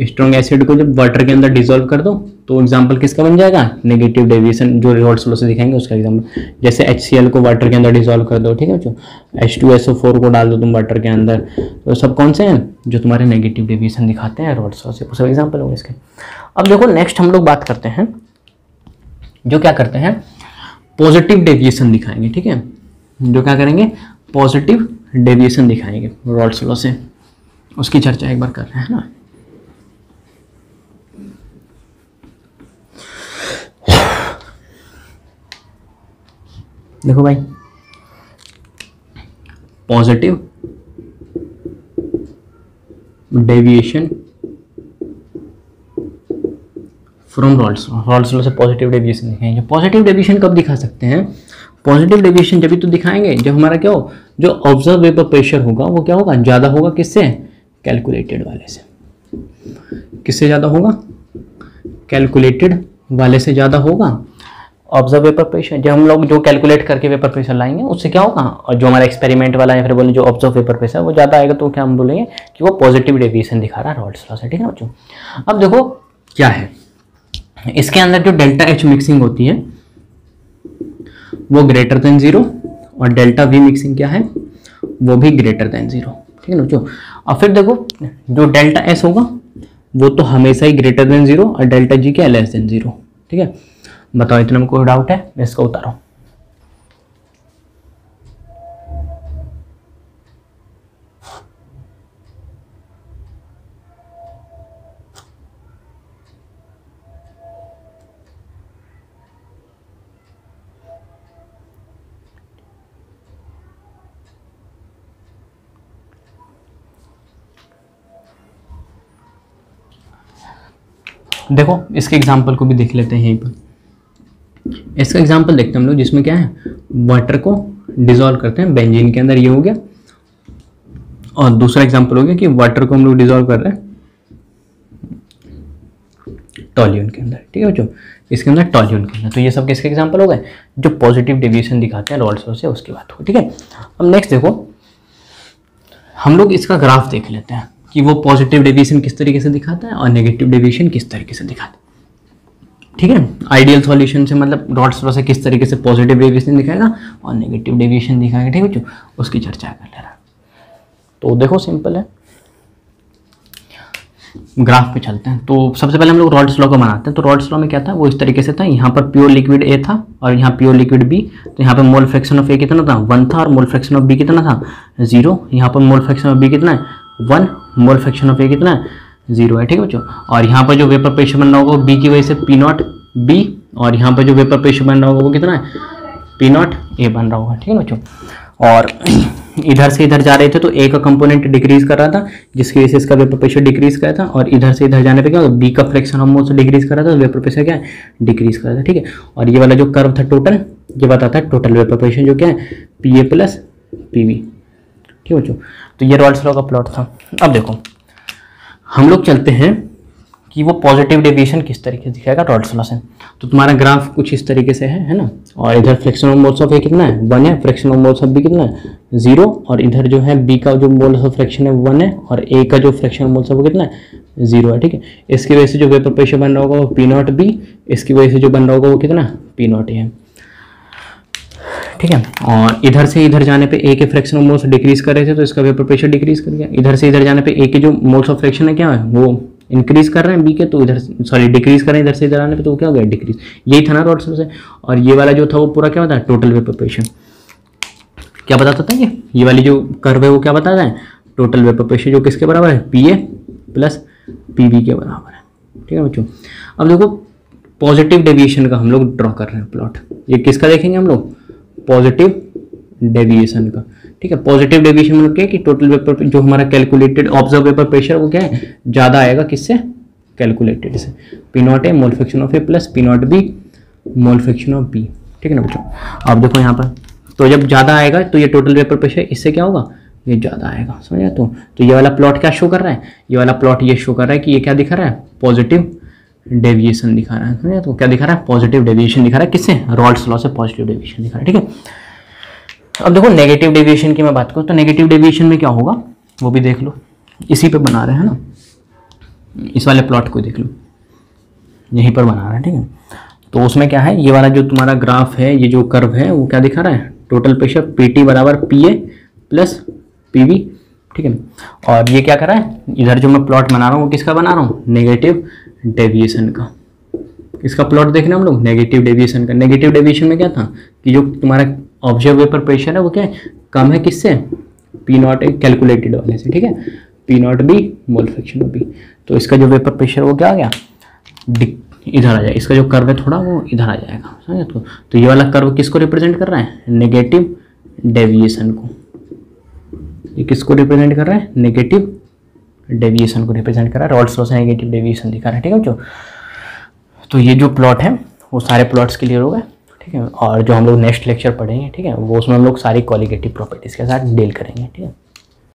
स्ट्रॉन्ग एसिड को जब वाटर के अंदर डिसॉल्व कर दो तो एग्जांपल किसका बन जाएगा, नेगेटिव डेविएशन जो रॉल्स लॉ से दिखाएंगे उसका एग्जांपल। जैसे HCl को वाटर के अंदर डिसॉल्व कर दो, ठीक है बच्चों, H2SO4 को डाल दो तुम वाटर के अंदर, तो सब कौन से हैं जो तुम्हारे नेगेटिव डेविएशन दिखाते हैं रॉल्स लॉ से, सब एग्जाम्पल होंगे इसके। अब देखो नेक्स्ट हम लोग बात करते हैं जो क्या करते हैं, पॉजिटिव डेविएशन दिखाएंगे, ठीक है। जो क्या करेंगे, पॉजिटिव डेविएशन दिखाएंगे रॉल्स लॉ से, उसकी चर्चा एक बार कर रहे हैं ना। देखो भाई, positive deviation from Rawls law से पॉजिटिव डेविएशन दिखाएंगे। पॉजिटिव डेविएशन कब दिखा सकते हैं, पॉजिटिव डेविएशन जब भी तो दिखाएंगे जब हमारा क्या हो, जो ऑब्जर्व वेपर प्रेशर होगा वो क्या होगा, ज़्यादा होगा किससे, कैलकुलेटेड वाले से। किससे ज़्यादा होगा, कैलकुलेटेड वाले से ज़्यादा होगा ऑब्जर्व वेपर प्रेशर। जब हम लोग जो कैलकुलेट करके वेपर प्रेशर लाएंगे उससे क्या होगा, और जो हमारा एक्सपेरिमेंट वाला या फिर बोले जो ऑब्जर्व वेपर प्रेशर वो ज़्यादा आएगा, तो क्या हम बोलेंगे कि वो पॉजिटिव डेविएशन दिखा रहा है रॉल्स लॉ से, ठीक है बच्चों। अब देखो क्या है, इसके अंदर जो डेल्टा एच मिक्सिंग होती है वो ग्रेटर देन 0, और डेल्टा वी मिक्सिंग क्या है, वो भी ग्रेटर देन 0, ठीक है ना बच्चों। और फिर देखो जो डेल्टा एस होगा वो तो हमेशा ही ग्रेटर देन 0, और डेल्टा जी क्या, लेस देन 0, ठीक है। बताओ इतने में कोई डाउट है, इसको उतारो। देखो इसके एग्जाम्पल को भी देख लेते हैं यहीं पर। इसका एग्जाम्पल देखते हैं हम लोग, जिसमें क्या है, वाटर को डिसॉल्व करते हैं बेंजीन के अंदर, ये हो गया। और दूसरा एग्जाम्पल हो गया कि वाटर को हम लोग डिसॉल्व कर रहे हैं टॉल्यून के अंदर, ठीक है बच्चों, इसके अंदर टॉल्यून के अंदर। तो ये सब किसके एग्जाम्पल हो गए, जो पॉजिटिव डेविएशन दिखाते हैं रॉल्स लॉ से, उसकी बात हो, ठीक है। अब नेक्स्ट देखो हम लोग इसका ग्राफ देख लेते हैं कि वो पॉजिटिव डेविएशन किस तरीके से दिखाता है और नेगेटिव डेविएशन किस तरीके से दिखाता है, ठीक है। आइडियल सॉल्यूशन से मतलब रॉल्स लॉ से किस तरीके से पॉजिटिव डेविएशन दिखाएगा और नेगेटिव डेविएशन दिखाएगा, ठीक है बच्चों, उसकी चर्चा कर ले रहा है। तो देखो सिंपल है, ग्राफ पे चलते हैं। तो सबसे पहले हम लोग रॉल्स लॉ को बनाते हैं। तो रॉल्स लॉ में क्या था, वो इस तरीके से था, यहाँ पर प्योर लिक्विड ए था और यहाँ प्योर लिक्विड बी। तो यहाँ पर मोल फ्रैक्शन ऑफ ए कितना था, 1 था, और मोल फ्रैक्शन ऑफ बी कितना था, 0। यहाँ पर मोल फ्रैक्शन ऑफ बी कितना है, 1, मोल फ्रैक्शन ऑफ ए कितना है, 0 है, ठीक है बच्चों। और यहाँ पर जो वेपर प्रेशर बन रहा होगा वो बी की वजह से पी नॉट बी, और यहाँ पर जो वेपर प्रेशर बन रहा होगा वो कितना है, पी नॉट ए बन रहा होगा, ठीक है बच्चों। और इधर से इधर जा रहे थे तो ए का कंपोनेंट डिक्रीज कर रहा था, जिसकी वजह से इसका वेपर प्रेशर डिक्रीज कर रहा था, और इधर से इधर जाने पे क्या होगा, बी का फ्रैक्शन ऑफ मोल से डिक्रीज कर रहा था, तो वेपर प्रेशर क्या है, डिक्रीज कर रहा था, ठीक है। और ये वाला जो कर्व था टोटल, ये बताता है टोटल वेपर प्रेशर जो क्या है, P A plus P V, ठीक है बच्चों। तो ये रॉल्स लॉ का प्लॉट था। अब देखो हम लोग चलते हैं कि वो पॉजिटिव डेविएशन किस तरीके से दिखाएगा रॉल्स लॉ से। तो तुम्हारा ग्राफ कुछ इस तरीके से है ना, और इधर fraction of moles of A कितना है, 1 है, fraction of moles of B कितना है, 0, और इधर जो है बी का जो मोल्स ऑफ फ्रैक्शन है 1 है, और ए का जो फ्रैक्शन ऑफ मोल्स ऑफ वो कितना है, 0 है, ठीक है। इसकी वजह से जो वेपर प्रेशर बन रहा होगा वो पी नॉट बी, इसकी वजह से जो बन रहा होगा वो कितना, पी नॉट ए है, ठीक है। और इधर से इधर जाने पे ए के फ्रैक्शन ऑफ मोल्स डिक्रीज कर रहे थे, तो इसका वेपर प्रेशर डिक्रीज कर गया। इधर से इधर जाने पे ए के जो मोल्स ऑफ फ्रैक्शन है क्या है, वो इंक्रीज कर रहे हैं बी के, तो इधर सॉरी डिक्रीज कर रहे हैं इधर से इधर आने पे, तो क्या हो गया, डिक्रीज। यही था ना रॉल्स लॉ से। और ये वाला जो था वो पूरा क्या होता है, टोटल वेपर प्रेशर क्या बताता था, ये वाली जो कर्व है वो क्या बताता है, टोटल वेपर प्रेशर, जो किसके बराबर है, P A plus P B के बराबर है, ठीक है बच्चों। अब देखो पॉजिटिव डेविएशन का हम लोग ड्रॉ कर रहे हैं प्लॉट। ये किसका देखेंगे हम लोग, पॉजिटिव डेविएशन का, ठीक है। पॉजिटिव डेविएशन मतलब क्या है कि टोटल वेपर जो हमारा कैलकुलेटेड ऑब्जर्व वेपर प्रेशर वो क्या है, ज़्यादा आएगा किससे, कैलकुलेटेड से। P naught A mole fraction of A plus P naught B mole fraction of B, ठीक है ना बच्चों। अब देखो यहाँ पर, तो जब ज़्यादा आएगा तो ये टोटल वेपर प्रेशर इससे क्या होगा, ये ज़्यादा आएगा, समझा। तो ये वाला प्लॉट क्या शो कर रहा है, ये वाला प्लॉट ये शो कर रहा है कि ये क्या दिखा रहा है, पॉजिटिव डेविएशन दिखा रहा है, समझा। तो क्या दिखा रहा है, पॉजिटिव डेविएशन दिखा रहा है, किससे, रॉल्स लॉ से पॉजिटिव डेविएशन दिखा रहा है, ठीक है। अब देखो नेगेटिव डेविएशन की मैं बात करूँ तो नेगेटिव डेविएशन में क्या होगा वो भी देख लो, इसी पे बना रहे हैं ना, इस वाले प्लॉट को देख लो, यहीं पर बना रहे हैं, ठीक है। तो उसमें क्या है, ये वाला जो तुम्हारा ग्राफ है, ये जो कर्व है वो क्या दिखा रहा है, टोटल प्रेशर पी टी बराबर P A plus P V, ठीक है। और ये क्या कर रहा है, इधर जो मैं प्लॉट बना रहा हूँ वो किसका बना रहा हूँ, नेगेटिव डेविएशन का। इसका प्लॉट देखना हम लोग, नेगेटिव डेविएशन का। नेगेटिव डेविएशन में क्या था कि जो तुम्हारा ऑब्जर्व वेपर प्रेशर है वो क्या है, कम है किससे, पी नॉट ए कैलकुलेटेड वाले से, ठीक है, P naught B mole fraction of B. तो इसका जो वेपर प्रेशर वो क्या आ गया, इधर आ जाएगा, इसका जो कर्व है थोड़ा वो इधर आ जाएगा, समझे। तो ये वाला कर्व किसको रिप्रेजेंट कर रहा है, नेगेटिव डेविएशन को। ये किसको रिप्रेजेंट कर रहा है, नेगेटिव डेविएशन को रिप्रेजेंट कर रहा है। रॉल्स लॉ से नेगेटिव डेविएशन दिखा रहा है, ठीक है बच्चों। तो ये जो प्लॉट है वो सारे प्लॉट्स क्लियर हो गए, ठीक है। और जो हम लोग नेक्स्ट लेक्चर पढ़ेंगे, ठीक है, वो उसमें हम लोग सारी क्वालिटेटिव प्रॉपर्टीज़ के साथ डील करेंगे, ठीक है।